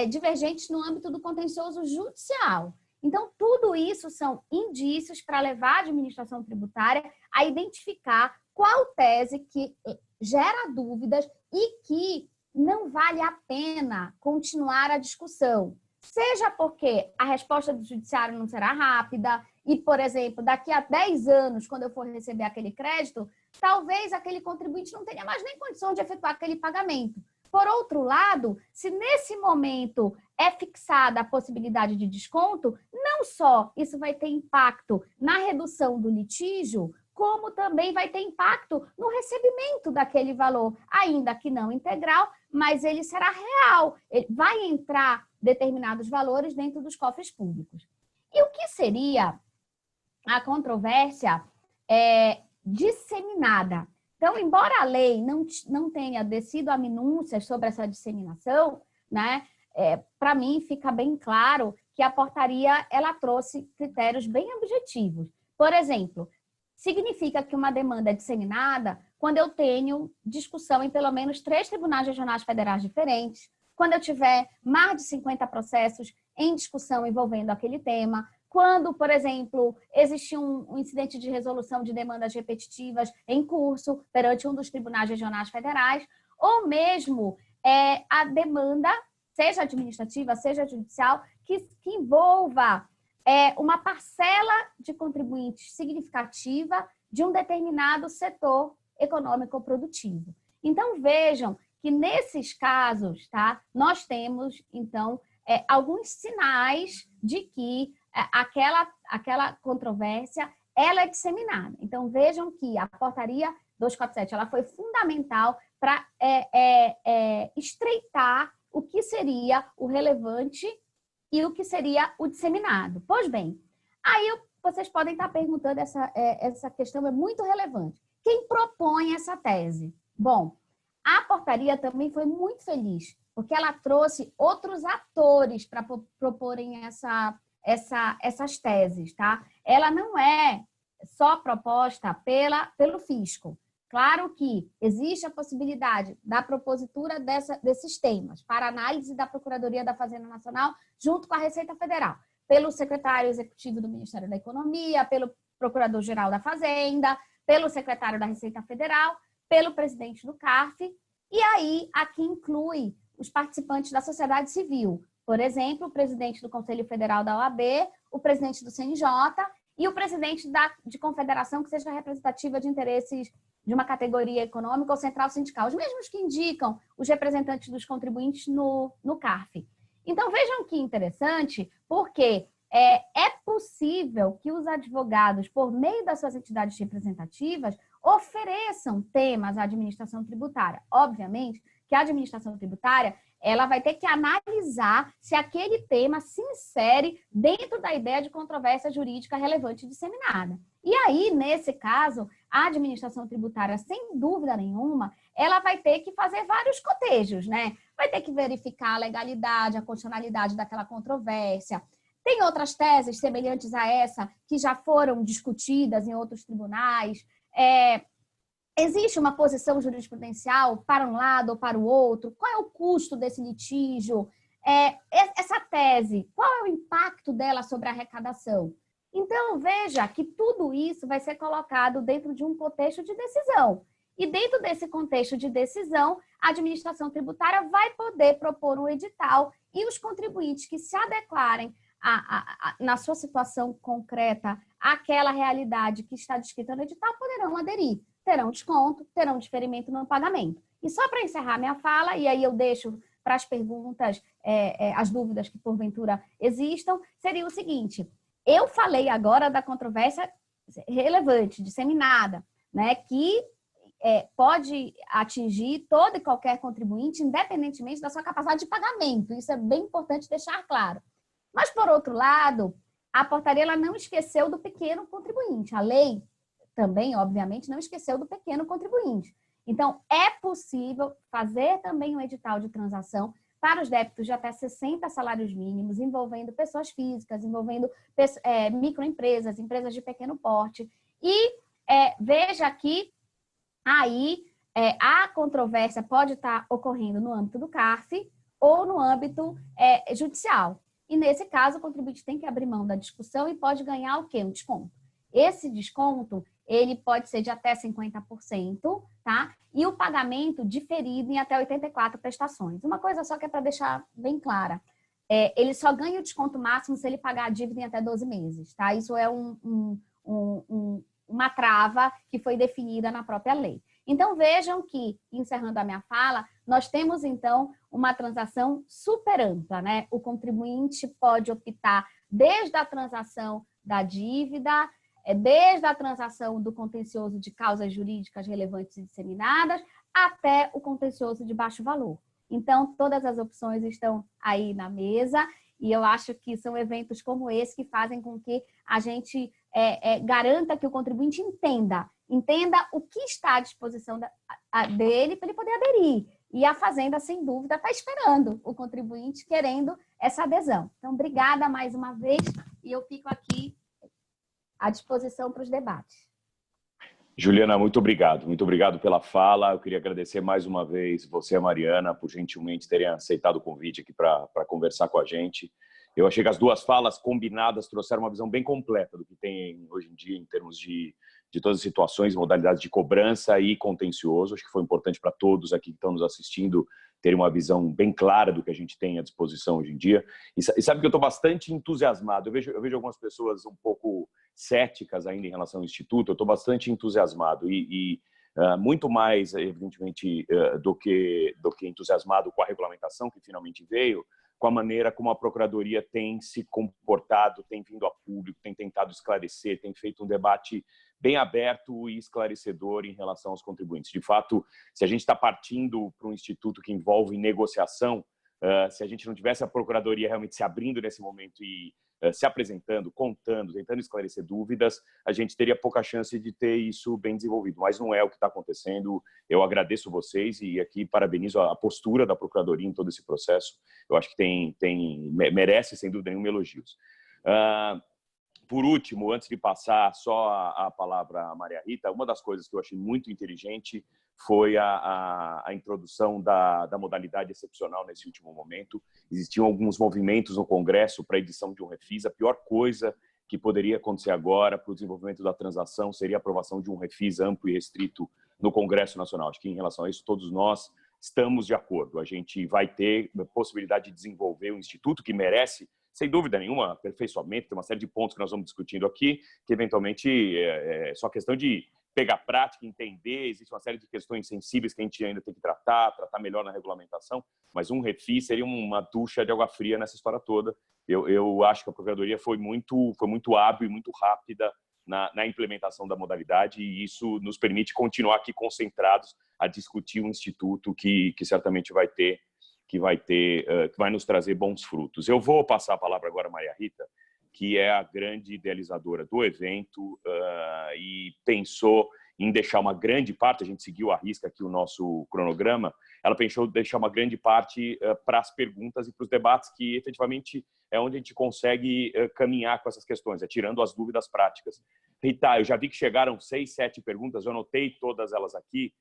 divergentes no âmbito do contencioso judicial. Então, tudo isso são indícios para levar a administração tributária a identificar qual tese que gera dúvidas e que não vale a pena continuar a discussão. Seja porque a resposta do judiciário não será rápida e, por exemplo, daqui a 10 anos, quando eu for receber aquele crédito, talvez aquele contribuinte não tenha mais nem condição de efetuar aquele pagamento. Por outro lado, se nesse momento é fixada a possibilidade de desconto, não só isso vai ter impacto na redução do litígio, como também vai ter impacto no recebimento daquele valor, ainda que não integral, mas ele será real. Vai entrar determinados valores dentro dos cofres públicos. E o que seria a controvérsia disseminada? Então, embora a lei não tenha descido a minúcias sobre essa disseminação, né, para mim fica bem claro que a portaria ela trouxe critérios bem objetivos. Por exemplo, significa que uma demanda é disseminada quando eu tenho discussão em pelo menos 3 tribunais regionais federais diferentes, quando eu tiver mais de 50 processos em discussão envolvendo aquele tema, quando, por exemplo, existe um incidente de resolução de demandas repetitivas em curso perante um dos tribunais regionais federais, ou mesmo a demanda, seja administrativa, seja judicial, que envolva uma parcela de contribuintes significativa de um determinado setor econômico ou produtivo. Então, vejam que nesses casos, tá, nós temos, então, alguns sinais de que aquela controvérsia ela é disseminada. Então, vejam que a portaria 247 ela foi fundamental para estreitar o que seria o relevante e o que seria o disseminado. Pois bem, aí vocês podem estar perguntando, essa questão é muito relevante. Quem propõe essa tese? Bom, a portaria também foi muito feliz, porque ela trouxe outros atores para proporem essas teses, tá? Ela não é só proposta pelo fisco. Claro que existe a possibilidade da propositura desses temas para análise da Procuradoria da Fazenda Nacional junto com a Receita Federal, pelo secretário executivo do Ministério da Economia, pelo Procurador-Geral da Fazenda, pelo secretário da Receita Federal, pelo presidente do CARF, e aí aqui inclui os participantes da sociedade civil, por exemplo, o presidente do Conselho Federal da OAB, o presidente do CNJ e o presidente de confederação que seja representativa de interesses de uma categoria econômica ou central sindical, os mesmos que indicam os representantes dos contribuintes no CARF. Então, vejam que interessante, porque é possível que os advogados, por meio das suas entidades representativas, ofereçam temas à administração tributária. Obviamente que a administração tributária ela vai ter que analisar se aquele tema se insere dentro da ideia de controvérsia jurídica relevante disseminada. E aí, nesse caso, a administração tributária, sem dúvida nenhuma, ela vai ter que fazer vários cotejos, né? Vai ter que verificar a legalidade, a constitucionalidade daquela controvérsia. Tem outras teses semelhantes a essa que já foram discutidas em outros tribunais. Existe uma posição jurisprudencial para um lado ou para o outro? Qual é o custo desse litígio? Essa tese, qual é o impacto dela sobre a arrecadação? Então, veja que tudo isso vai ser colocado dentro de um contexto de decisão. E dentro desse contexto de decisão, a administração tributária vai poder propor um edital e os contribuintes que se adequarem na sua situação concreta àquela realidade que está descrita no edital poderão aderir. Terão desconto, terão diferimento no pagamento. E só para encerrar minha fala, e aí eu deixo para as perguntas, as dúvidas que porventura existam, seria o seguinte: eu falei agora da controvérsia relevante, disseminada, né, que pode atingir todo e qualquer contribuinte, independentemente da sua capacidade de pagamento. Isso é bem importante deixar claro. Mas, por outro lado, a portaria ela não esqueceu do pequeno contribuinte. A lei também, obviamente, não esqueceu do pequeno contribuinte. Então, é possível fazer também um edital de transação para os débitos de até 60 salários mínimos, envolvendo pessoas físicas, envolvendo microempresas, empresas de pequeno porte. E veja que aí a controvérsia pode estar ocorrendo no âmbito do CARF ou no âmbito judicial. E, nesse caso, o contribuinte tem que abrir mão da discussão e pode ganhar o quê? Um desconto. Esse desconto, ele pode ser de até 50%, tá? E o pagamento diferido em até 84 prestações. Uma coisa só que é para deixar bem clara. Ele só ganha o desconto máximo se ele pagar a dívida em até 12 meses, tá? Isso é uma trava que foi definida na própria lei. Então, vejam que, encerrando a minha fala, nós temos, então, uma transação super ampla, né? O contribuinte pode optar desde a transação da dívida, desde a transação do contencioso de causas jurídicas relevantes e disseminadas, até o contencioso de baixo valor. Então, todas as opções estão aí na mesa e eu acho que são eventos como esse que fazem com que a gente garanta que o contribuinte entenda o que está à disposição dele para ele poder aderir. E a Fazenda, sem dúvida, está esperando o contribuinte querendo essa adesão. Então, obrigada mais uma vez e eu fico aqui à disposição para os debates. Juliana, muito obrigado pela fala. Eu queria agradecer mais uma vez você e a Mariana por gentilmente terem aceitado o convite aqui para conversar com a gente. Eu achei que as duas falas combinadas trouxeram uma visão bem completa do que tem hoje em dia em termos de todas as situações, modalidades de cobrança e contencioso. Acho que foi importante para todos aqui que estão nos assistindo terem uma visão bem clara do que a gente tem à disposição hoje em dia. E sabe que eu estou bastante entusiasmado. Eu vejo algumas pessoas um pouco céticas ainda em relação ao Instituto. Eu estou bastante entusiasmado e muito mais, evidentemente, do que entusiasmado com a regulamentação que finalmente veio, com a maneira como a Procuradoria tem se comportado, tem vindo a público, tem tentado esclarecer, tem feito um debate bem aberto e esclarecedor em relação aos contribuintes. De fato, se a gente está partindo para um instituto que envolve negociação, se a gente não tivesse a Procuradoria realmente se abrindo nesse momento e se apresentando, contando, tentando esclarecer dúvidas, a gente teria pouca chance de ter isso bem desenvolvido. Mas não é o que está acontecendo. Eu agradeço vocês e aqui parabenizo a postura da Procuradoria em todo esse processo. Eu acho que merece, sem dúvida nenhuma, elogios. Por último, antes de passar só a palavra à Maria Rita, uma das coisas que eu achei muito inteligente foi a introdução da modalidade excepcional nesse último momento. Existiam alguns movimentos no Congresso para a edição de um refis. A pior coisa que poderia acontecer agora para o desenvolvimento da transação seria a aprovação de um refis amplo e restrito no Congresso Nacional. Acho que, em relação a isso, todos nós estamos de acordo. A gente vai ter a possibilidade de desenvolver um instituto que merece, sem dúvida nenhuma, aperfeiçoamento. Tem uma série de pontos que nós vamos discutindo aqui, que eventualmente é só questão de pegar prática, entender. Existe uma série de questões sensíveis que a gente ainda tem que tratar melhor na regulamentação, mas um refis seria uma ducha de água fria nessa história toda. Eu acho que a Procuradoria foi muito hábil e muito rápida na implementação da modalidade, e isso nos permite continuar aqui concentrados a discutir um instituto que certamente vai ter que vai nos trazer bons frutos. Eu vou passar a palavra agora à Maria Rita, que é a grande idealizadora do evento e pensou em deixar uma grande parte, a gente seguiu à risca aqui o nosso cronograma, ela pensou em deixar uma grande parte para as perguntas e para os debates, que efetivamente é onde a gente consegue caminhar com essas questões, tirando as dúvidas práticas. Rita, eu já vi que chegaram 6, 7 perguntas, eu anotei todas elas aqui.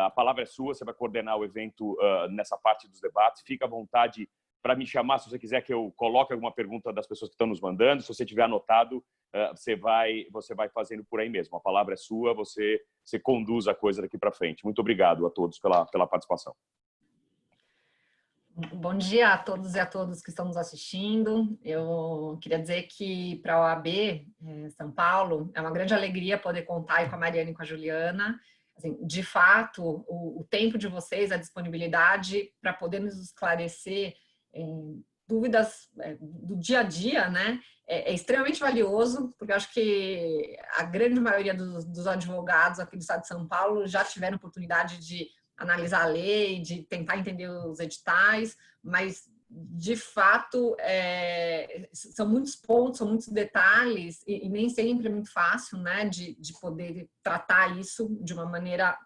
A palavra é sua, você vai coordenar o evento nessa parte dos debates. Fica à vontade para me chamar, se você quiser que eu coloque alguma pergunta das pessoas que estão nos mandando. Se você tiver anotado, você vai fazendo por aí mesmo. A palavra é sua, você conduz a coisa daqui para frente. Muito obrigado a todos pela participação. Bom dia a todos e a todas que estão nos assistindo. Eu queria dizer que para a OAB São Paulo é uma grande alegria poder contar aí com a Mariana e com a Juliana. Assim, de fato, o tempo de vocês, a disponibilidade para poder nos esclarecer dúvidas do dia a dia, né, é extremamente valioso, porque eu acho que a grande maioria dos advogados aqui do estado de São Paulo já tiveram oportunidade de analisar a lei, de tentar entender os editais, mas, de fato, são muitos pontos, são muitos detalhes, e nem sempre é muito fácil, né, de poder tratar isso de uma maneira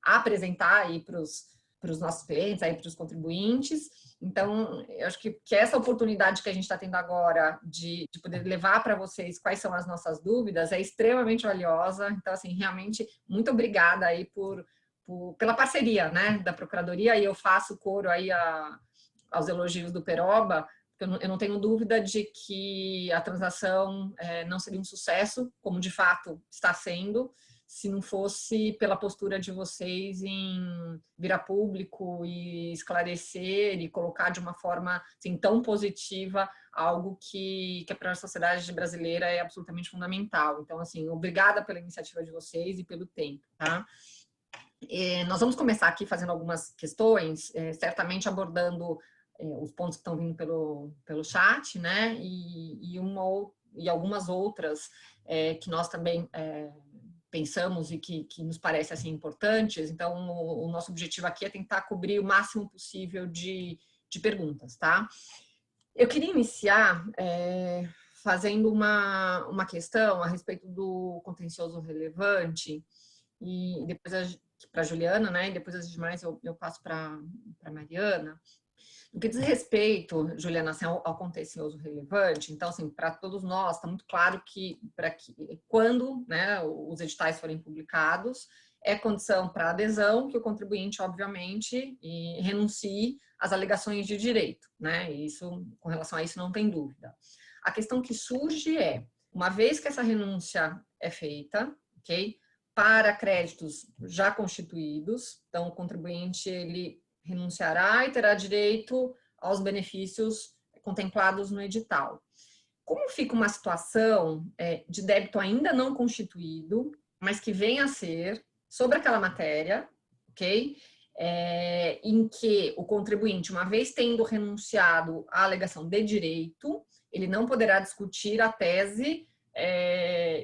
a apresentar aí para os nossos clientes, para os contribuintes. Então, eu acho que essa oportunidade que a gente está tendo agora de poder levar para vocês quais são as nossas dúvidas é extremamente valiosa. Então, assim, realmente, muito obrigada aí pela parceria, né, da Procuradoria, e eu faço coro aí aos elogios do Peroba, porque eu não tenho dúvida de que a transação não seria um sucesso, como de fato está sendo, se não fosse pela postura de vocês em vir a público e esclarecer e colocar de uma forma assim, tão positiva algo que para a sociedade brasileira é absolutamente fundamental. Então, assim, obrigada pela iniciativa de vocês e pelo tempo, tá? Nós vamos começar aqui fazendo algumas questões, certamente abordando os pontos que estão vindo pelo chat, né? E algumas outras que nós também pensamos e que nos parece assim, importantes. Então, o nosso objetivo aqui é tentar cobrir o máximo possível de perguntas, tá? Eu queria iniciar fazendo uma questão a respeito do contencioso relevante, e depois para a Juliana, né? E depois as demais eu passo para a Mariana. No que diz respeito, Juliana, assim, ao contencioso relevante, então, assim, para todos nós, está muito claro que quando, né, os editais forem publicados, é condição para adesão que o contribuinte, obviamente, renuncie às alegações de direito, né? E isso, com relação a isso, não tem dúvida. A questão que surge uma vez que essa renúncia é feita, ok? Para créditos já constituídos, então o contribuinte ele renunciará e terá direito aos benefícios contemplados no edital. Como fica uma situação de débito ainda não constituído, mas que venha a ser sobre aquela matéria, ok? Em que o contribuinte, uma vez tendo renunciado à alegação de direito, ele não poderá discutir a tese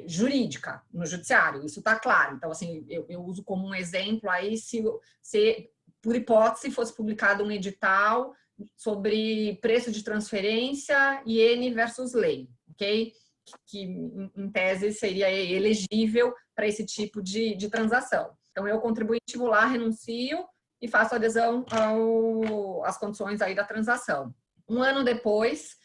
jurídica no judiciário, isso está claro. Então, assim, eu uso como um exemplo aí se por hipótese fosse publicado um edital sobre preço de transferência IN versus lei, ok? Que em tese seria elegível para esse tipo de transação. Então, eu, contribuinte, vou lá, renuncio e faço adesão às condições aí da transação. Um ano depois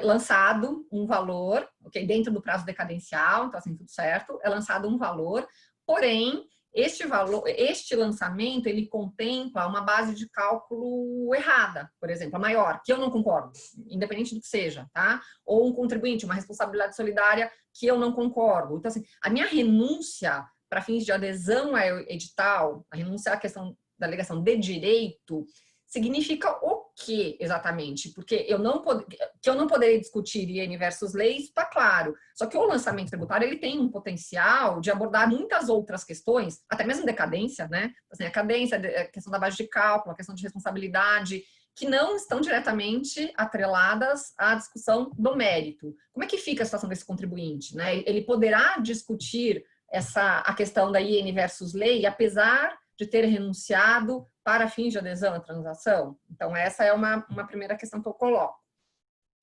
lançado um valor, ok? Dentro do prazo decadencial, então assim, tudo certo, é lançado um valor, porém, este lançamento, ele contempla uma base de cálculo errada, por exemplo, a maior, que eu não concordo, independente do que seja, tá? Ou um contribuinte, uma responsabilidade solidária que eu não concordo. Então, assim, a minha renúncia para fins de adesão ao edital, a renúncia à questão da alegação de direito, significa o que exatamente? Porque que eu não poderia discutir IN versus lei, isso está claro. Só que o lançamento tributário ele tem um potencial de abordar muitas outras questões, até mesmo decadência, né? Assim, a cadência, a questão da base de cálculo, a questão de responsabilidade, que não estão diretamente atreladas à discussão do mérito. Como é que fica a situação desse contribuinte, né? Ele poderá discutir a questão da IN versus lei, apesar de ter renunciado para fins de adesão à transação? Então, essa é uma primeira questão que eu coloco.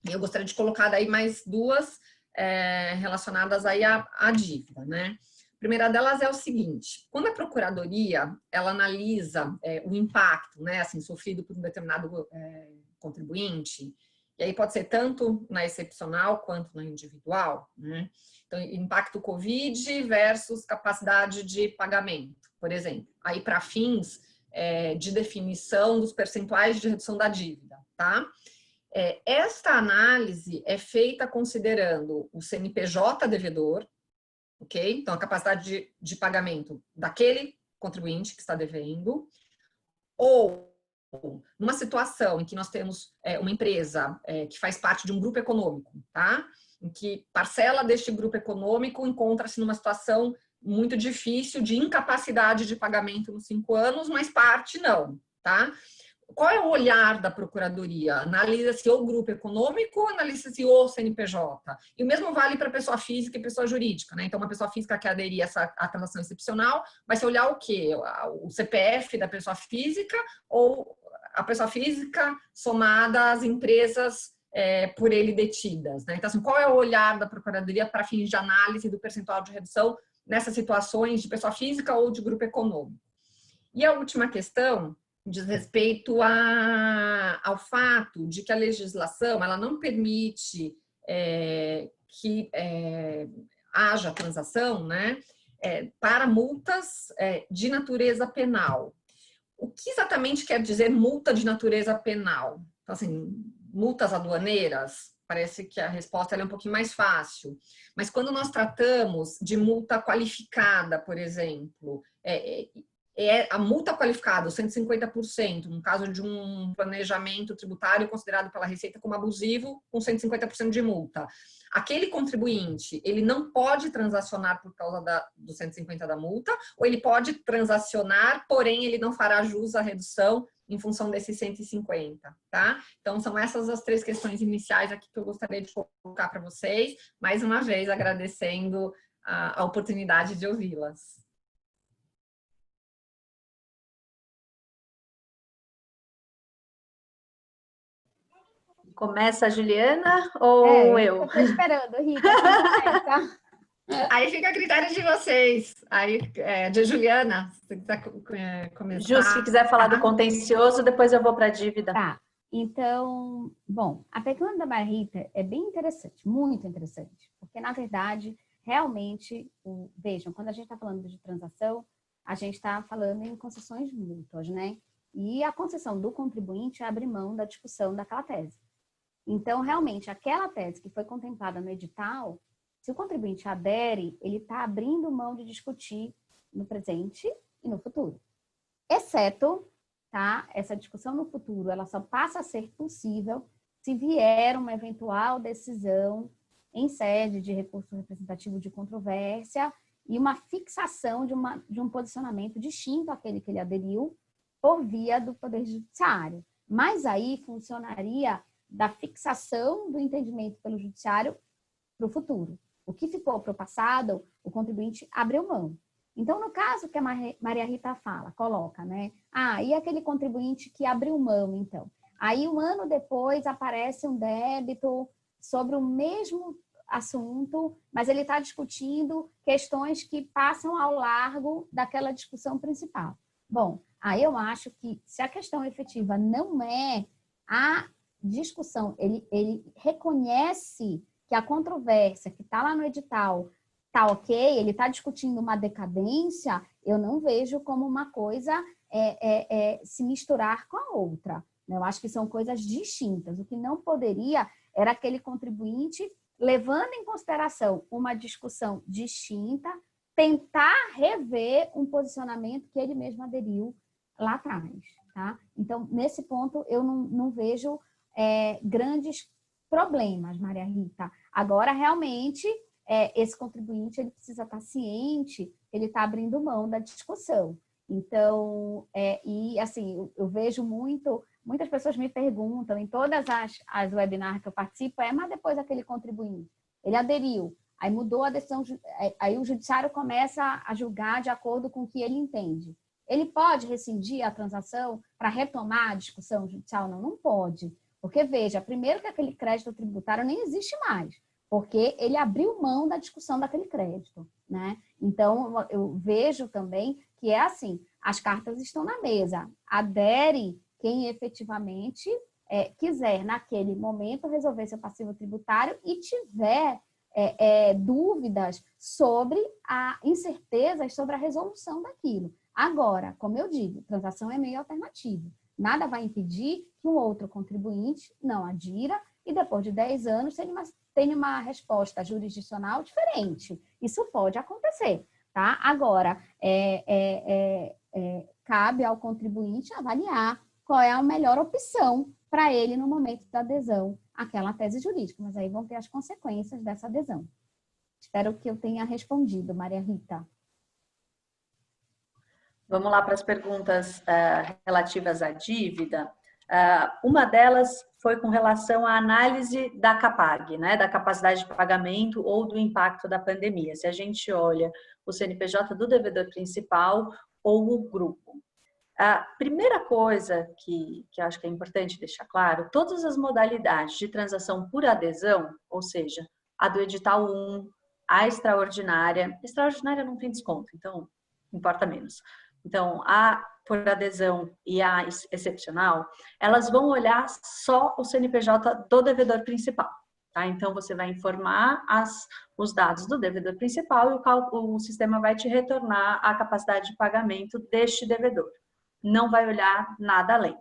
E eu gostaria de colocar daí mais duas relacionadas aí à dívida, né? A primeira delas é o seguinte: quando a procuradoria ela analisa o impacto, né, assim, sofrido por um determinado contribuinte, e aí pode ser tanto na excepcional quanto na individual, né? Então, impacto Covid versus capacidade de pagamento, por exemplo. Aí, para fins de definição dos percentuais de redução da dívida, tá? Esta análise é feita considerando o CNPJ devedor, ok? Então, a capacidade de pagamento daquele contribuinte que está devendo, ou numa situação em que nós temos uma empresa que faz parte de um grupo econômico, tá? Em que parcela deste grupo econômico encontra-se numa situação muito difícil de incapacidade de pagamento nos 5 anos, mas parte não, tá? Qual é o olhar da Procuradoria? Analisa-se o grupo econômico ou analisa-se o CNPJ? E o mesmo vale para pessoa física e pessoa jurídica, né? Então, uma pessoa física que aderir a transação excepcional vai se olhar o quê? O CPF da pessoa física ou a pessoa física somada às empresas por ele detidas, né? Então, assim, qual é o olhar da Procuradoria para fins de análise do percentual de redução nessas situações de pessoa física ou de grupo econômico? E a última questão diz respeito ao fato de que a legislação ela não permite que haja transação, né, para multas de natureza penal. O que exatamente quer dizer multa de natureza penal? Então, assim, multas aduaneiras, parece que a resposta é um pouquinho mais fácil. Mas quando nós tratamos de multa qualificada, por exemplo, a multa qualificada, o 150%, no caso de um planejamento tributário considerado pela Receita como abusivo, com 150% de multa. Aquele contribuinte, ele não pode transacionar por causa do 150% da multa, ou ele pode transacionar, porém ele não fará jus à redução em função desses 150, tá? Então, são essas as 3 questões iniciais aqui que eu gostaria de colocar para vocês, mais uma vez agradecendo a oportunidade de ouvi-las. Começa a Juliana ou eu? Eu tô esperando, Rita, quem começa? Aí fica a critério de vocês. Aí, de Juliana, se você quiser começar. Ju, se quiser falar do contencioso, depois eu vou para a dívida. Tá. Então, bom, a pergunta da Maria Rita é bem interessante, muito interessante, porque, na verdade, realmente, vejam, quando a gente está falando de transação, a gente está falando em concessões mútuas, né? E a concessão do contribuinte abre mão da discussão daquela tese. Então, realmente, aquela tese que foi contemplada no edital, se o contribuinte adere, ele está abrindo mão de discutir no presente e no futuro. Exceto, tá, essa discussão no futuro, ela só passa a ser possível se vier uma eventual decisão em sede de recurso representativo de controvérsia e uma fixação de um posicionamento distinto àquele que ele aderiu por via do Poder Judiciário. Mas aí funcionaria da fixação do entendimento pelo Judiciário para o futuro. O que ficou para o passado, o contribuinte abriu mão. Então, no caso que a Maria Rita coloca, né? E aquele contribuinte que abriu mão, então? Aí, um ano depois, aparece um débito sobre o mesmo assunto, mas ele está discutindo questões que passam ao largo daquela discussão principal. Bom, aí eu acho que se a questão efetiva não é a discussão, ele reconhece que a controvérsia que está lá no edital está ok, ele está discutindo uma decadência, eu não vejo como uma coisa se misturar com a outra. Eu acho que são coisas distintas. O que não poderia era aquele contribuinte, levando em consideração uma discussão distinta, tentar rever um posicionamento que ele mesmo aderiu lá atrás. Tá? Então, nesse ponto, eu não vejo grandes problemas, Maria Rita. Agora, realmente, esse contribuinte ele precisa estar ciente, ele está abrindo mão da discussão. Então, e assim, eu vejo muitas pessoas me perguntam, em todas as webinars que eu participo, mas depois aquele contribuinte, ele aderiu, aí mudou a decisão, aí o judiciário começa a julgar de acordo com o que ele entende. Ele pode rescindir a transação para retomar a discussão judicial? Não, não pode. Porque, veja, primeiro que aquele crédito tributário nem existe mais, porque ele abriu mão da discussão daquele crédito, né? Então, eu vejo também que é assim, as cartas estão na mesa, adere quem efetivamente quiser, naquele momento, resolver seu passivo tributário e tiver dúvidas sobre incertezas sobre a resolução daquilo. Agora, como eu digo, transação é meio alternativo. Nada vai impedir que um outro contribuinte não adira e depois de 10 anos tenha uma resposta jurisdicional diferente. Isso pode acontecer, tá? Agora, cabe ao contribuinte avaliar qual é a melhor opção para ele no momento da adesão àquela tese jurídica, mas aí vão ter as consequências dessa adesão. Espero que eu tenha respondido, Maria Rita. Vamos lá para as perguntas relativas à dívida. Uma delas foi com relação à análise da CAPAG, né, da capacidade de pagamento ou do impacto da pandemia. Se a gente olha o CNPJ do devedor principal ou o grupo. A primeira coisa que eu acho que é importante deixar claro, todas as modalidades de transação por adesão, ou seja, a do edital 1, a extraordinária não tem desconto, então importa menos. Então, a por adesão e a excepcional, elas vão olhar só o CNPJ do devedor principal. Tá? Então, você vai informar os dados do devedor principal e o sistema vai te retornar a capacidade de pagamento deste devedor. Não vai olhar nada além.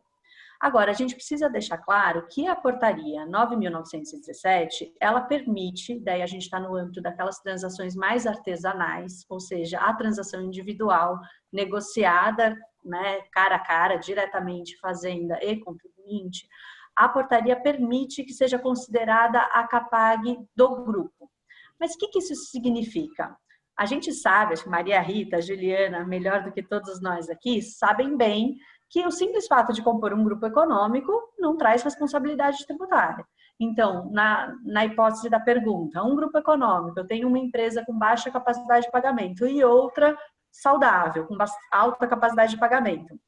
Agora, a gente precisa deixar claro que a portaria 9.917, ela permite, daí a gente está no âmbito daquelas transações mais artesanais, ou seja, a transação individual, negociada, né, cara a cara, diretamente fazenda e contribuinte, a portaria permite que seja considerada a CAPAG do grupo. Mas o que isso significa? A gente sabe, acho que Maria Rita, Juliana, melhor do que todos nós aqui, sabem bem que o simples fato de compor um grupo econômico não traz responsabilidade tributária. Então, na hipótese da pergunta, um grupo econômico, eu tenho uma empresa com baixa capacidade de pagamento e outra saudável, com alta capacidade de pagamento.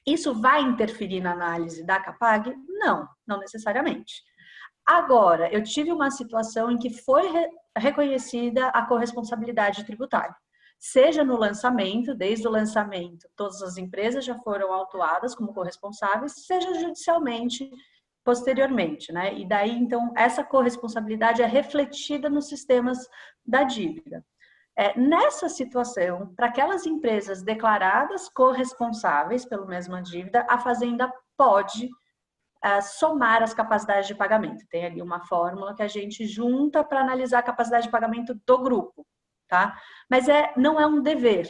Isso vai interferir na análise da CAPAG? Não, não necessariamente. Agora, eu tive uma situação em que foi reconhecida a corresponsabilidade tributária. Seja no lançamento, desde o lançamento, todas as empresas já foram autuadas como corresponsáveis, seja judicialmente posteriormente, né? E daí, então, essa corresponsabilidade é refletida nos sistemas da dívida. Nessa situação, para aquelas empresas declaradas corresponsáveis pela mesma dívida, a Fazenda pode somar as capacidades de pagamento. Tem ali uma fórmula que a gente junta para analisar a capacidade de pagamento do grupo, tá? Mas não é um dever,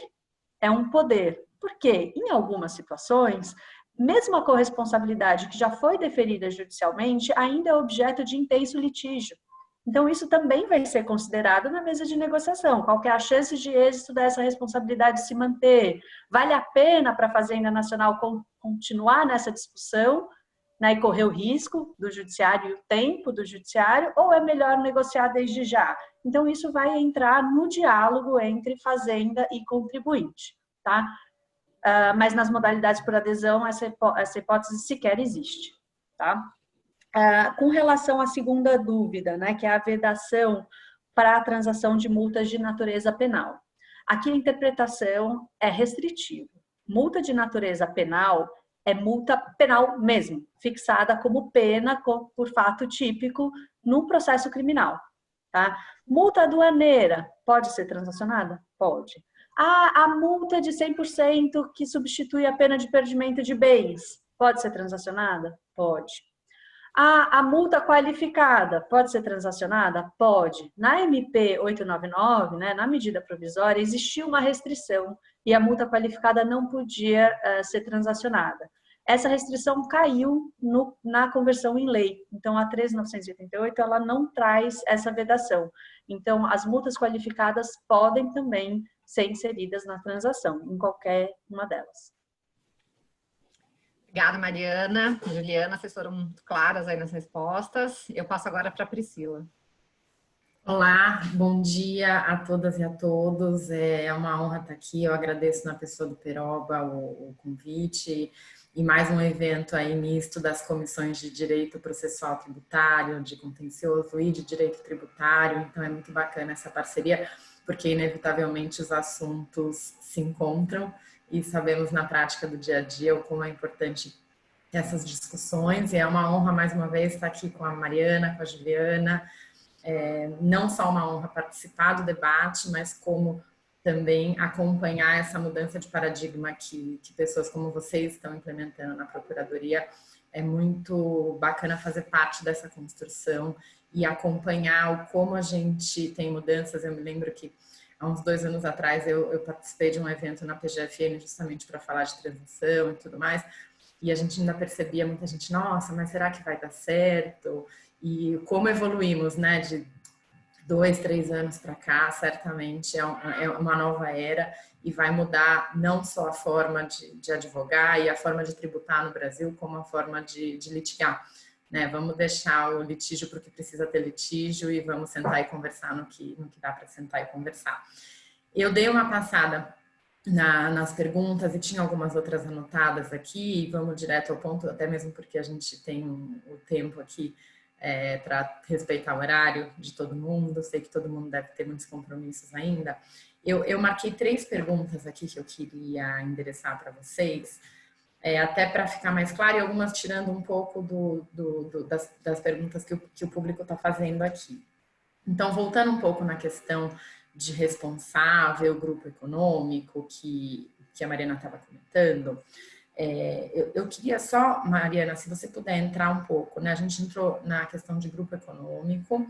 é um poder. Por quê? Em algumas situações, mesmo a corresponsabilidade que já foi deferida judicialmente, ainda é objeto de intenso litígio. Então, isso também vai ser considerado na mesa de negociação. Qual que é a chance de êxito dessa responsabilidade se manter? Vale a pena para a Fazenda Nacional continuar nessa discussão, né, e correr o risco do judiciário e o tempo do judiciário, ou é melhor negociar desde já? Então, isso vai entrar no diálogo entre Fazenda e contribuinte, tá? Mas nas modalidades por adesão, essa hipótese sequer existe, tá? Com relação à segunda dúvida, né, que é a vedação para a transação de multas de natureza penal. Aqui a interpretação é restritiva. Multa de natureza penal é multa penal mesmo, fixada como pena por fato típico no processo criminal. Tá? Multa aduaneira pode ser transacionada? Pode. A multa de 100% que substitui a pena de perdimento de bens pode ser transacionada? Pode. A multa qualificada pode ser transacionada? Pode. Na MP 899, né, na medida provisória, existia uma restrição e a multa qualificada não podia ser transacionada. Essa restrição caiu na conversão em lei. Então, a 13.988, ela não traz essa vedação. Então, as multas qualificadas podem também ser inseridas na transação, em qualquer uma delas. Obrigada, Mariana. Juliana, vocês foram muito claras aí nas respostas. Eu passo agora para a Priscila. Olá, bom dia a todas e a todos. É uma honra estar aqui. Eu agradeço na pessoa do Peroba o convite e mais um evento aí misto das comissões de Direito Processual Tributário, de Contencioso e de Direito Tributário. Então é muito bacana essa parceria, porque inevitavelmente os assuntos se encontram e sabemos na prática do dia a dia o como é importante essas discussões. E é uma honra mais uma vez estar aqui com a Mariana, com a Juliana. Não só uma honra participar do debate, mas como também acompanhar essa mudança de paradigma que pessoas como vocês estão implementando na Procuradoria. É muito bacana fazer parte dessa construção e acompanhar como a gente tem mudanças. Eu me lembro que há uns 2 anos atrás eu participei de um evento na PGFN justamente para falar de transição e tudo mais, e a gente ainda percebia muita gente, nossa, mas será que vai dar certo? E como evoluímos, né, de 2, 3 anos para cá, certamente é uma nova era e vai mudar não só a forma de advogar e a forma de tributar no Brasil, como a forma de litigar. Né? Vamos deixar o litígio para o que precisa ter litígio e vamos sentar e conversar no que dá para sentar e conversar. Eu dei uma passada nas perguntas e tinha algumas outras anotadas aqui, e vamos direto ao ponto, até mesmo porque a gente tem o tempo aqui para respeitar o horário de todo mundo. Sei que todo mundo deve ter muitos compromissos ainda. Eu marquei 3 perguntas aqui que eu queria endereçar para vocês, até para ficar mais claro, e algumas tirando um pouco das perguntas que o público está fazendo aqui. Então, voltando um pouco na questão de responsável, grupo econômico, que a Mariana estava comentando, eu queria só, Mariana, se você puder entrar um pouco, né? A gente entrou na questão de grupo econômico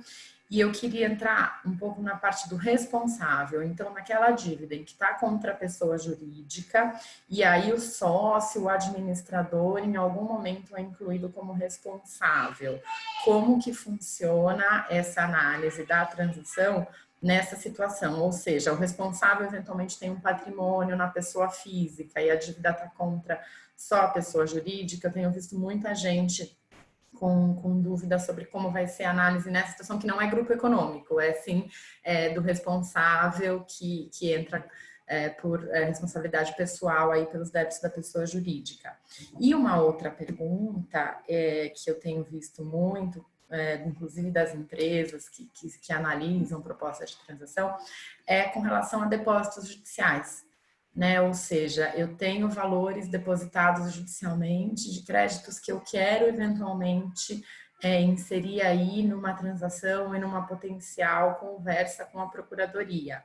e eu queria entrar um pouco na parte do responsável. Então, naquela dívida em que está contra a pessoa jurídica e aí o sócio, o administrador, em algum momento é incluído como responsável. Como que funciona essa análise da transição nessa situação? Ou seja, o responsável eventualmente tem um patrimônio na pessoa física e a dívida está contra só a pessoa jurídica. Eu tenho visto muita gente com dúvida sobre como vai ser a análise nessa situação, que não é grupo econômico, é sim do responsável que entra por responsabilidade pessoal aí pelos débitos da pessoa jurídica. E uma outra pergunta que eu tenho visto muito, inclusive das empresas que analisam propostas de transação, é com relação a depósitos judiciais. Né? Ou seja, eu tenho valores depositados judicialmente de créditos que eu quero eventualmente inserir aí numa transação e numa potencial conversa com a Procuradoria.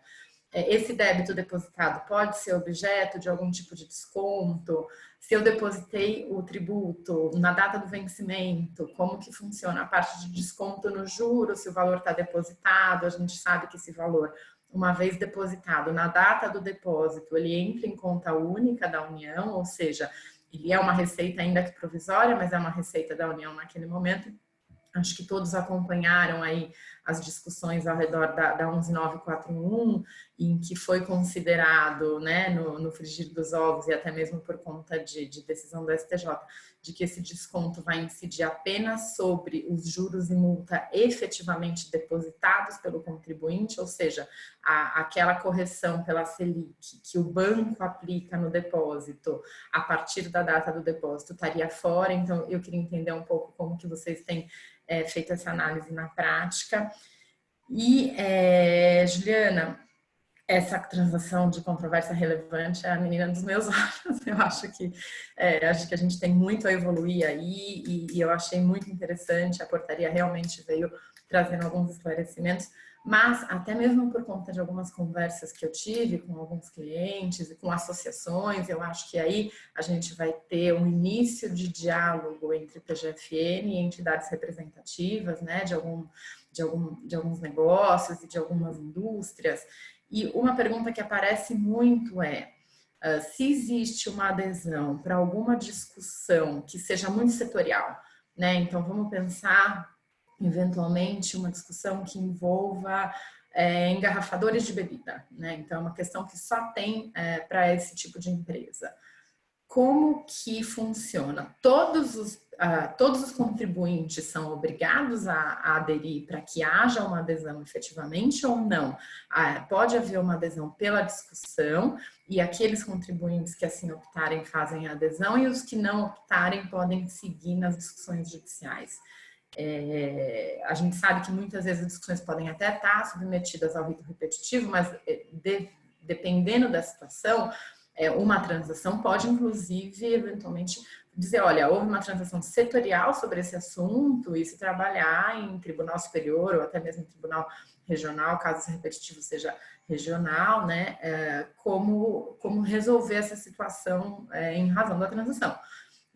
Esse débito depositado pode ser objeto de algum tipo de desconto? Se eu depositei o tributo na data do vencimento, como que funciona a parte de desconto no juro? Se o valor está depositado, a gente sabe que esse valor, uma vez depositado na data do depósito, ele entra em conta única da União, ou seja, ele é uma receita ainda que provisória, mas é uma receita da União naquele momento. Acho que todos acompanharam aí as discussões ao redor da 11941, em que foi considerado, né, no frigir dos ovos, e até mesmo por conta de decisão do STJ, de que esse desconto vai incidir apenas sobre os juros e multa efetivamente depositados pelo contribuinte, ou seja, aquela correção pela Selic que o banco aplica no depósito a partir da data do depósito estaria fora. Então, eu queria entender um pouco como que vocês têm feito essa análise na prática. E, Juliana, essa transação de controvérsia relevante é a menina dos meus olhos. Eu acho que a gente tem muito a evoluir aí e eu achei muito interessante. A portaria realmente veio trazendo alguns esclarecimentos, mas até mesmo por conta de algumas conversas que eu tive com alguns clientes e com associações, eu acho que aí a gente vai ter um início de diálogo entre PGFN e entidades representativas, né, de alguns negócios e de algumas indústrias. E uma pergunta que aparece muito se existe uma adesão para alguma discussão que seja muito setorial, né? Então, vamos pensar eventualmente uma discussão que envolva engarrafadores de bebida, né? Então, é uma questão que só tem para esse tipo de empresa. Como que funciona? Todos os todos os contribuintes são obrigados a aderir para que haja uma adesão efetivamente ou não? Pode haver uma adesão pela discussão e aqueles contribuintes que assim optarem fazem a adesão e os que não optarem podem seguir nas discussões judiciais. A gente sabe que muitas vezes as discussões podem até estar submetidas ao rito repetitivo, mas dependendo da situação, uma transação pode, inclusive, eventualmente dizer, olha, houve uma transação setorial sobre esse assunto e se trabalhar em tribunal superior ou até mesmo em tribunal regional, caso esse repetitivo seja regional, né, como resolver essa situação em razão da transação.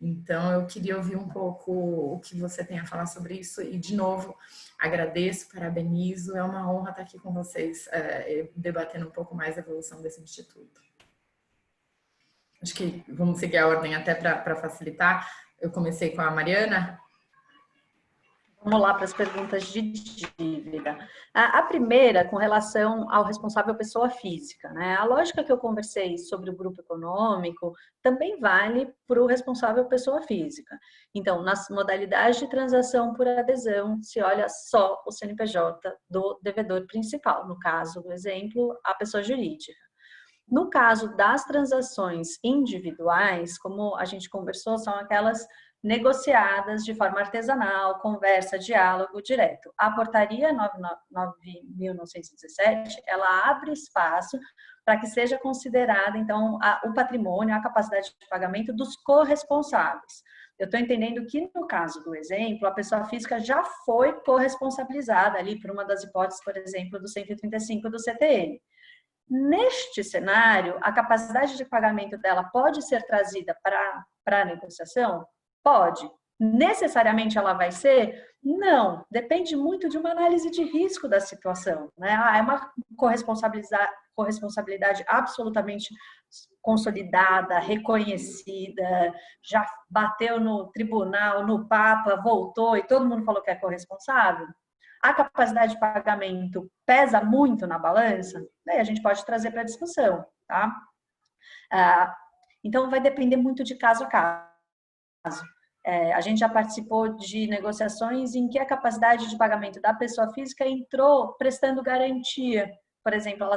Então, eu queria ouvir um pouco o que você tem a falar sobre isso e, de novo, agradeço, parabenizo, é uma honra estar aqui com vocês debatendo um pouco mais a evolução desse instituto. Acho que vamos seguir a ordem até para facilitar. Eu comecei com a Mariana. Vamos lá para as perguntas de dívida. A primeira, com relação ao responsável pessoa física, né? A lógica que eu conversei sobre o grupo econômico também vale para o responsável pessoa física. Então, nas modalidades de transação por adesão, se olha só o CNPJ do devedor principal, no caso do exemplo, a pessoa jurídica. No caso das transações individuais, como a gente conversou, são aquelas negociadas de forma artesanal, conversa, diálogo direto. A portaria 9.917, ela abre espaço para que seja considerada, então, o patrimônio, a capacidade de pagamento dos corresponsáveis. Eu estou entendendo que, no caso do exemplo, a pessoa física já foi corresponsabilizada ali por uma das hipóteses, por exemplo, do 135 do CTN. Neste cenário, a capacidade de pagamento dela pode ser trazida para a negociação? Pode. Necessariamente ela vai ser? Não. Depende muito de uma análise de risco da situação, né? É uma corresponsabilidade absolutamente consolidada, reconhecida, já bateu no tribunal, no Papa, voltou e todo mundo falou que é corresponsável. A capacidade de pagamento pesa muito na balança? Daí a gente pode trazer para a discussão, tá? Então, vai depender muito de caso a caso. A gente já participou de negociações em que a capacidade de pagamento da pessoa física entrou prestando garantia. Por exemplo, ela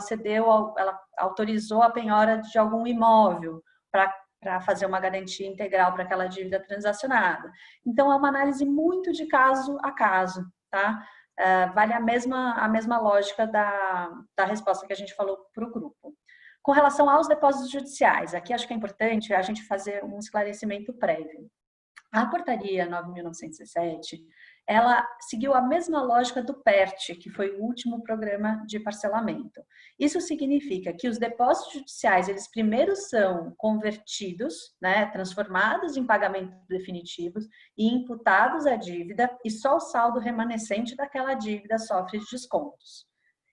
autorizou a penhora de algum imóvel para fazer uma garantia integral para aquela dívida transacionada. Então, é uma análise muito de caso a caso, tá? Vale a mesma lógica da resposta que a gente falou para o grupo. Com relação aos depósitos judiciais, aqui acho que é importante a gente fazer um esclarecimento prévio. A portaria 9.917, ela seguiu a mesma lógica do PERT, que foi o último programa de parcelamento. Isso significa que os depósitos judiciais, eles primeiro são convertidos, né, transformados em pagamentos definitivos e imputados à dívida, e só o saldo remanescente daquela dívida sofre descontos.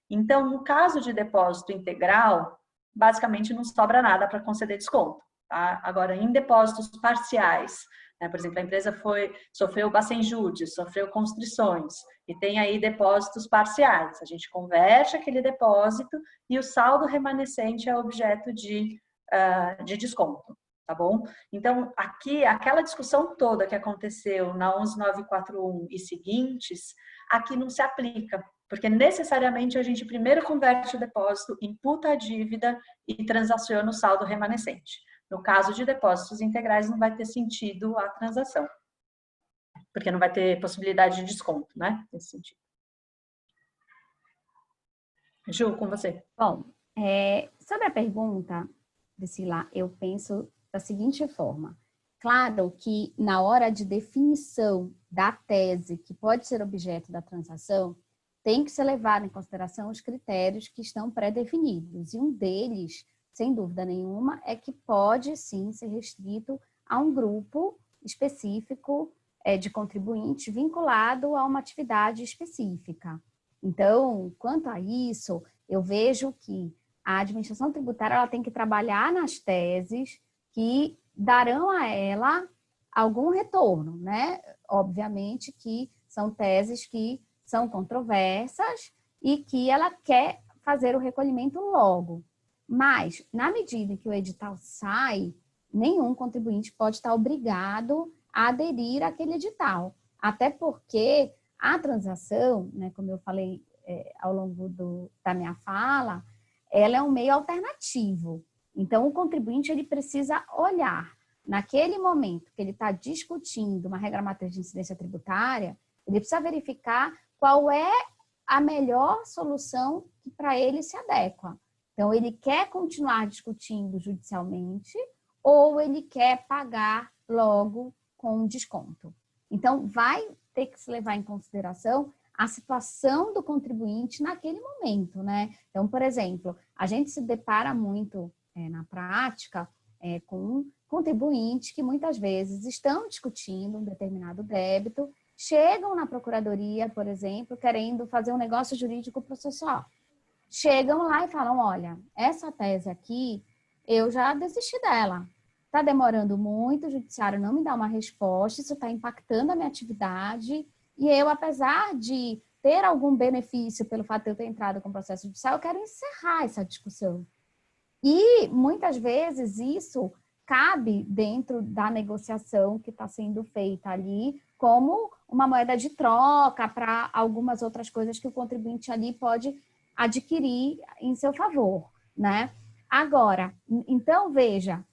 Então, no caso de depósito integral, basicamente não sobra nada para conceder desconto. Tá? Agora, em depósitos parciais, por exemplo, a empresa sofreu bacenjúdice, sofreu constrições e tem aí depósitos parciais. A gente converte aquele depósito e o saldo remanescente é objeto de desconto, tá bom? Então, aqui, aquela discussão toda que aconteceu na 11.941 e seguintes, aqui não se aplica, porque necessariamente a gente primeiro converte o depósito, imputa a dívida e transaciona o saldo remanescente. No caso de depósitos integrais, não vai ter sentido a transação, porque não vai ter possibilidade de desconto, né? Nesse sentido. Ju, com você. Bom, sobre a pergunta, Priscila, eu penso da seguinte forma. Claro que na hora de definição da tese que pode ser objeto da transação, tem que ser levado em consideração os critérios que estão pré-definidos. E um deles, sem dúvida nenhuma, é que pode sim ser restrito a um grupo específico de contribuintes vinculado a uma atividade específica. Então, quanto a isso, eu vejo que a administração tributária ela tem que trabalhar nas teses que darão a ela algum retorno, né? Obviamente que são teses que são controversas e que ela quer fazer o recolhimento logo. Mas, na medida em que o edital sai, nenhum contribuinte pode estar obrigado a aderir àquele edital. Até porque a transação, né, como eu falei ao longo da minha fala, ela é um meio alternativo. Então, o contribuinte ele precisa olhar, naquele momento que ele está discutindo uma regra matriz de incidência tributária, ele precisa verificar qual é a melhor solução que para ele se adequa. Então, ele quer continuar discutindo judicialmente ou ele quer pagar logo com desconto. Então, vai ter que se levar em consideração a situação do contribuinte naquele momento, né? Então, por exemplo, a gente se depara muito na prática com contribuintes que muitas vezes estão discutindo um determinado débito, chegam na procuradoria, por exemplo, querendo fazer um negócio jurídico processual. Chegam lá e falam, olha, essa tese aqui, eu já desisti dela. Está demorando muito, o judiciário não me dá uma resposta, isso está impactando a minha atividade, e eu, apesar de ter algum benefício pelo fato de eu ter entrado com o processo judicial, eu quero encerrar essa discussão. E, muitas vezes, isso cabe dentro da negociação que está sendo feita ali, como uma moeda de troca para algumas outras coisas que o contribuinte ali pode adquirir em seu favor, né? Agora, então, veja,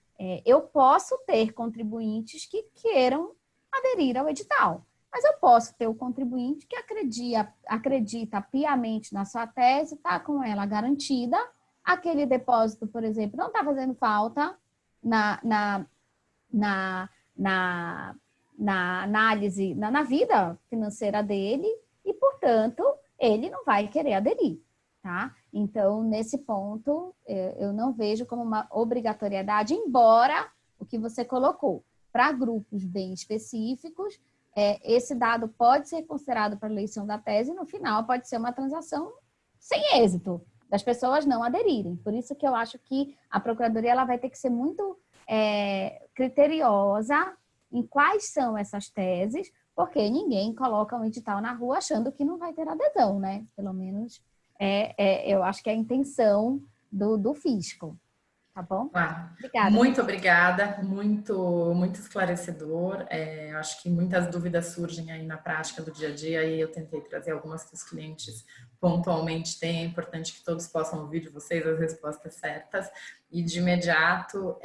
eu posso ter contribuintes que queiram aderir ao edital, mas eu posso ter o contribuinte que acredita piamente na sua tese, está com ela garantida, aquele depósito, por exemplo, não está fazendo falta na análise, na vida financeira dele e, portanto, ele não vai querer aderir, tá? Então, nesse ponto, eu não vejo como uma obrigatoriedade, embora o que você colocou, para grupos bem específicos, esse dado pode ser considerado para a eleição da tese e, no final, pode ser uma transação sem êxito, das pessoas não aderirem. Por isso que eu acho que a Procuradoria ela vai ter que ser muito criteriosa em quais são essas teses, porque ninguém coloca um edital na rua achando que não vai ter adesão, né? Pelo menos eu acho que é a intenção do fisco. Tá bom? Obrigada. Muito obrigada, muito esclarecedor. Acho que muitas dúvidas surgem aí na prática do dia a dia e eu tentei trazer algumas que os clientes pontualmente têm. É importante que todos possam ouvir de vocês as respostas certas. E de imediato,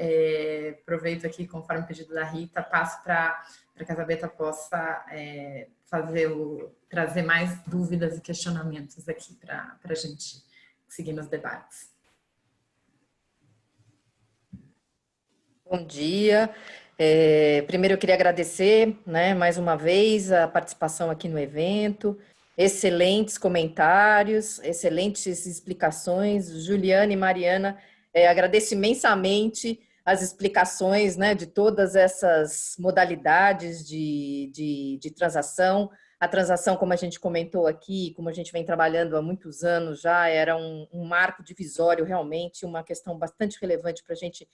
aproveito aqui, conforme o pedido da Rita, passo para que a Zabeta possa trazer mais dúvidas e questionamentos aqui para a gente seguir nos debates. Bom dia. Primeiro eu queria agradecer, né, mais uma vez a participação aqui no evento, excelentes comentários, excelentes explicações. Juliana e Mariana, agradeço imensamente as explicações, né, de todas essas modalidades de transação. A transação, como a gente comentou aqui, como a gente vem trabalhando há muitos anos já, era um marco divisório realmente, uma questão bastante relevante para a gente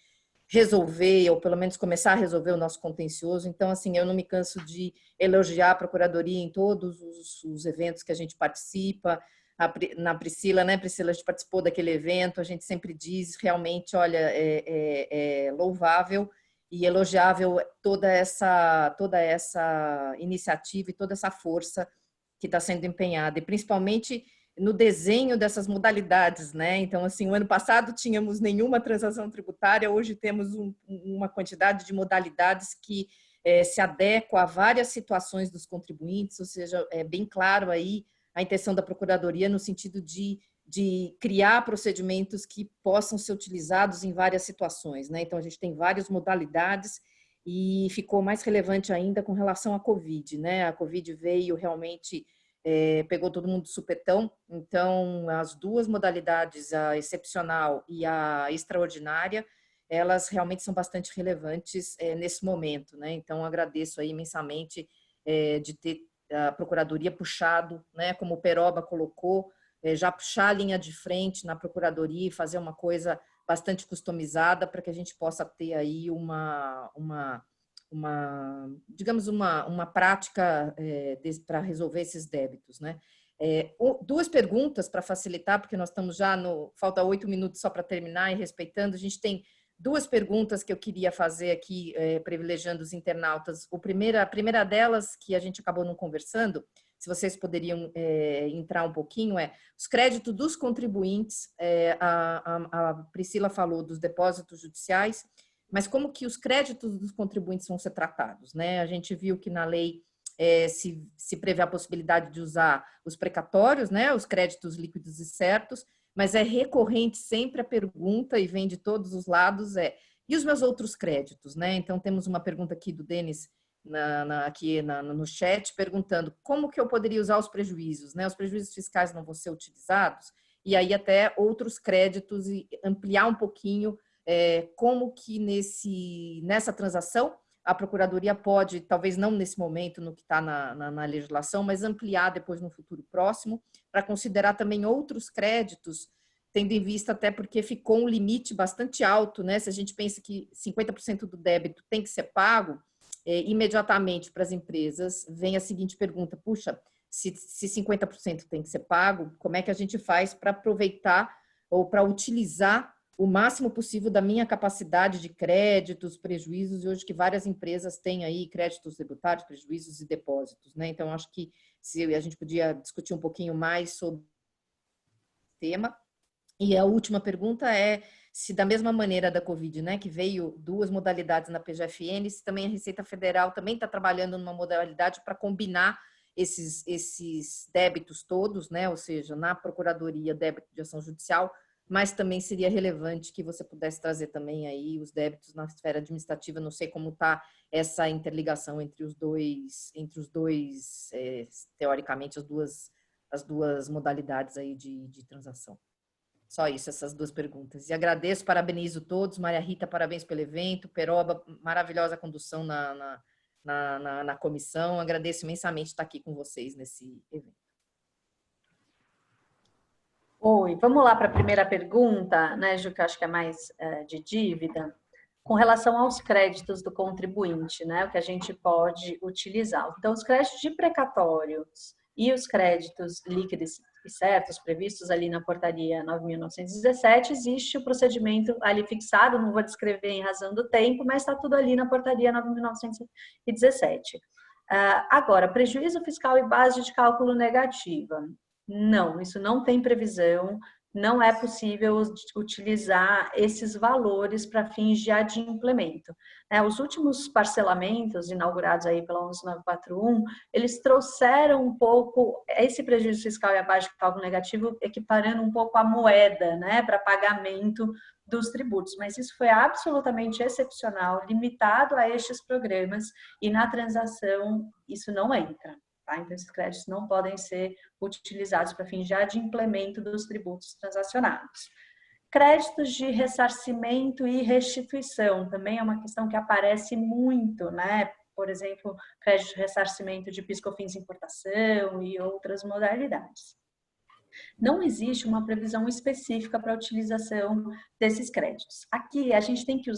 resolver, ou pelo menos começar a resolver o nosso contencioso. Então, assim, eu não me canso de elogiar a Procuradoria em todos os eventos que a gente participa. Na Priscila, né, Priscila, a gente participou daquele evento, a gente sempre diz, realmente, olha, é louvável e elogiável toda essa iniciativa e toda essa força que está sendo empenhada, e principalmente no desenho dessas modalidades, né? Então, assim, o ano passado tínhamos nenhuma transação tributária, hoje temos uma quantidade de modalidades que se adequam a várias situações dos contribuintes, ou seja, é bem claro aí a intenção da Procuradoria no sentido de criar procedimentos que possam ser utilizados em várias situações, né? Então, a gente tem várias modalidades e ficou mais relevante ainda com relação à Covid, né? A Covid veio realmente... pegou todo mundo de supetão, então as duas modalidades, a excepcional e a extraordinária, elas realmente são bastante relevantes nesse momento, né? Então agradeço aí imensamente de ter a Procuradoria puxado, né, como o Peroba colocou, já puxar a linha de frente na Procuradoria e fazer uma coisa bastante customizada para que a gente possa ter aí digamos, uma prática para resolver esses débitos, né? Duas perguntas para facilitar, porque nós estamos já falta 8 minutos só para terminar e respeitando, a gente tem duas perguntas que eu queria fazer aqui, privilegiando os internautas. A primeira delas, que a gente acabou não conversando, se vocês poderiam entrar um pouquinho, os créditos dos contribuintes. A Priscila falou dos depósitos judiciais, mas como que os créditos dos contribuintes vão ser tratados, né? A gente viu que na lei se prevê a possibilidade de usar os precatórios, né? Os créditos líquidos e certos, mas é recorrente sempre a pergunta, e vem de todos os lados, e os meus outros créditos, né? Então, temos uma pergunta aqui do Denis aqui no chat, perguntando como que eu poderia usar os prejuízos, né? Os prejuízos fiscais não vão ser utilizados, e aí até outros créditos, e ampliar um pouquinho como que nessa transação a Procuradoria pode, talvez não nesse momento, no que está na legislação, mas ampliar depois no futuro próximo, para considerar também outros créditos, tendo em vista até porque ficou um limite bastante alto, né? Se a gente pensa que 50% do débito tem que ser pago, imediatamente para as empresas vem a seguinte pergunta: puxa, se 50% tem que ser pago, como é que a gente faz para aproveitar ou para utilizar o máximo possível da minha capacidade de créditos, prejuízos, e hoje que várias empresas têm aí créditos tributários, prejuízos e depósitos, né? Então, acho que se a gente podia discutir um pouquinho mais sobre o tema. E a última pergunta se da mesma maneira da Covid, né, que veio duas modalidades na PGFN, se também a Receita Federal também está trabalhando numa modalidade para combinar esses débitos todos, né, ou seja, na Procuradoria, débito de ação judicial, mas também seria relevante que você pudesse trazer também aí os débitos na esfera administrativa. Não sei como está essa interligação entre os dois, teoricamente, as duas modalidades aí de transação. Só isso, essas duas perguntas. E agradeço, parabenizo todos. Maria Rita, parabéns pelo evento. Peroba, maravilhosa condução na comissão. Agradeço imensamente estar aqui com vocês nesse evento. Oi, vamos lá para a primeira pergunta, né, Ju, que eu acho que é mais de dívida, com relação aos créditos do contribuinte, né, o que a gente pode utilizar. Então, os créditos de precatórios e os créditos líquidos e certos previstos ali na portaria 9.917, existe o procedimento ali fixado, não vou descrever em razão do tempo, mas está tudo ali na portaria 9.917. Agora, prejuízo fiscal e base de cálculo negativa. Não, isso não tem previsão, não é possível utilizar esses valores para fins de adimplemento. Os últimos parcelamentos inaugurados aí pela 11941, eles trouxeram um pouco esse prejuízo fiscal e a base de cálculo negativo, equiparando um pouco a moeda, né, para pagamento dos tributos, mas isso foi absolutamente excepcional, limitado a estes programas, e na transação isso não entra. Tá? Então, esses créditos não podem ser utilizados para fins de adimplemento dos tributos transacionados. Créditos de ressarcimento e restituição também é uma questão que aparece muito, né? Por exemplo, crédito de ressarcimento de PIS/COFINS importação e outras modalidades. Não existe uma previsão específica para a utilização desses créditos. Aqui a gente tem que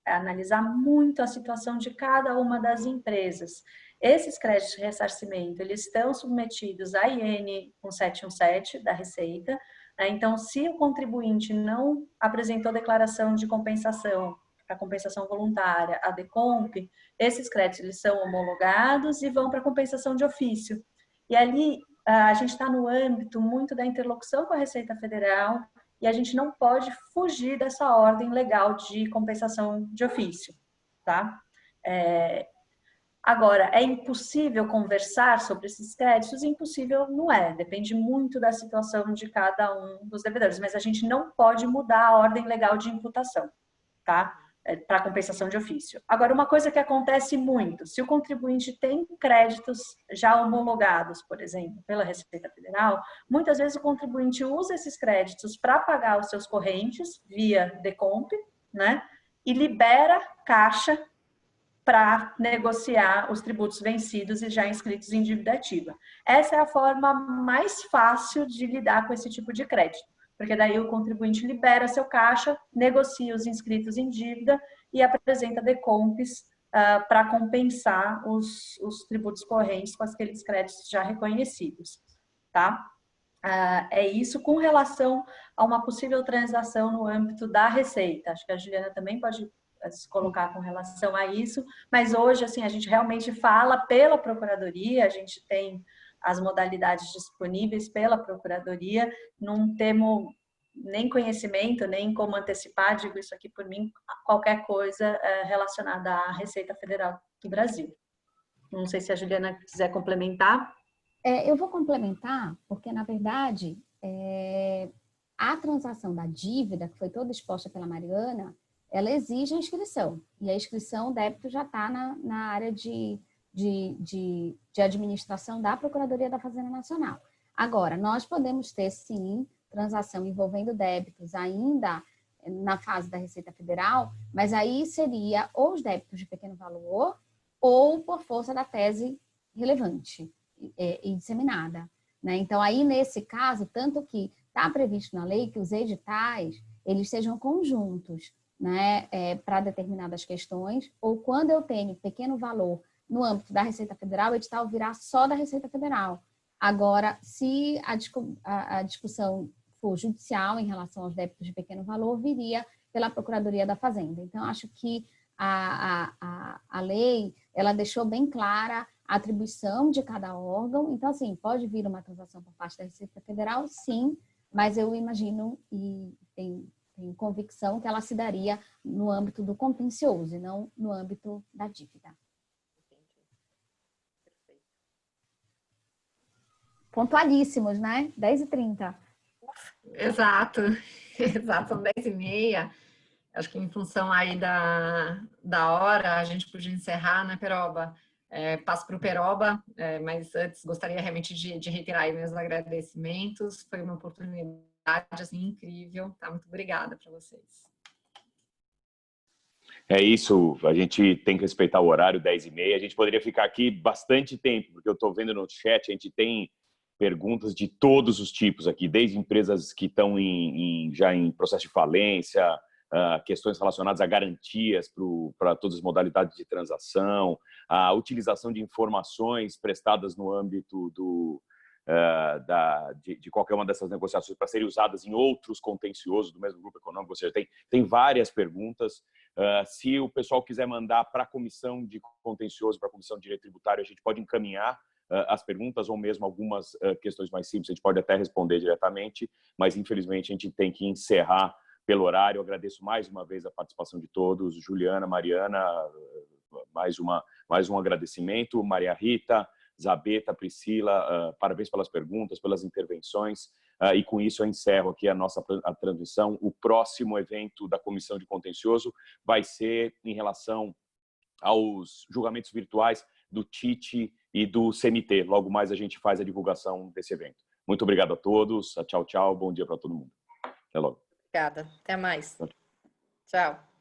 analisar muito a situação de cada uma das empresas. Esses créditos de ressarcimento, eles estão submetidos à IN 1717 da Receita, né? Então, se o contribuinte não apresentou declaração de compensação, para compensação voluntária, a DECOMP, esses créditos eles são homologados e vão para compensação de ofício. E ali a gente está no âmbito muito da interlocução com a Receita Federal, e a gente não pode fugir dessa ordem legal de compensação de ofício, tá? Agora, é impossível conversar sobre esses créditos? Impossível não é, depende muito da situação de cada um dos devedores, mas a gente não pode mudar a ordem legal de imputação, tá? Para compensação de ofício. Agora, uma coisa que acontece muito, se o contribuinte tem créditos já homologados, por exemplo, pela Receita Federal, muitas vezes o contribuinte usa esses créditos para pagar os seus correntes via DECOMP, né? E libera caixa para negociar os tributos vencidos e já inscritos em dívida ativa. Essa é a forma mais fácil de lidar com esse tipo de crédito, porque daí o contribuinte libera seu caixa, negocia os inscritos em dívida e apresenta DECOMPs para compensar os tributos correntes com aqueles créditos já reconhecidos, tá? é isso com relação a uma possível transação no âmbito da Receita. Acho que a Juliana também pode se colocar com relação a isso, mas hoje, assim, a gente realmente fala pela Procuradoria, a gente tem as modalidades disponíveis pela Procuradoria, não temos nem conhecimento, nem como antecipar, digo isso aqui por mim, qualquer coisa relacionada à Receita Federal do Brasil. Não sei se a Juliana quiser complementar. Eu vou complementar, porque, na verdade, a transação da dívida, que foi toda exposta pela Mariana, ela exige a inscrição. E a inscrição, o débito já está na área de administração da Procuradoria da Fazenda Nacional. Agora, nós podemos ter, sim, transação envolvendo débitos ainda na fase da Receita Federal, mas aí seria ou os débitos de pequeno valor ou por força da tese relevante e disseminada, né? Então, aí, nesse caso, tanto que está previsto na lei que os editais, eles sejam conjuntos, né, para determinadas questões, ou quando eu tenho pequeno valor no âmbito da Receita Federal, o edital virá só da Receita Federal. Agora, se a discussão for judicial em relação aos débitos de pequeno valor, viria pela Procuradoria da Fazenda. Então, acho que a lei, ela deixou bem clara a atribuição de cada órgão. Então, assim, pode vir uma transação por parte da Receita Federal, sim, mas eu imagino e tenho convicção que ela se daria no âmbito do contencioso e não no âmbito da dívida. Pontualíssimos, né? 10h30. Exato, exato, são 10h30. Acho que em função aí da hora, a gente podia encerrar, né, Peroba? Passo para o Peroba, mas antes gostaria realmente de reiterar aí meus agradecimentos. Foi uma oportunidade assim, incrível. Tá? Muito obrigada para vocês. É isso, a gente tem que respeitar o horário, 10h30. A gente poderia ficar aqui bastante tempo, porque eu estou vendo no chat, a gente tem perguntas de todos os tipos aqui, desde empresas que estão já em processo de falência, questões relacionadas a garantias para todas as modalidades de transação, a utilização de informações prestadas no âmbito de qualquer uma dessas negociações para serem usadas em outros contenciosos do mesmo grupo econômico. Ou seja, tem várias perguntas. Se o pessoal quiser mandar para a comissão de contencioso, para a comissão de direito tributário, a gente pode encaminhar as perguntas ou mesmo algumas questões mais simples, a gente pode até responder diretamente, mas infelizmente a gente tem que encerrar pelo horário. Eu agradeço mais uma vez a participação de todos. Juliana, Mariana, mais um agradecimento. Maria Rita, Zabeta, Priscila, parabéns pelas perguntas, pelas intervenções. E com isso eu encerro aqui a transmissão. O próximo evento da Comissão de Contencioso vai ser em relação aos julgamentos virtuais do TIT e do CMT. Logo mais a gente faz a divulgação desse evento. Muito obrigado a todos. Tchau, tchau. Bom dia para todo mundo. Até logo. Obrigada. Até mais. Tchau.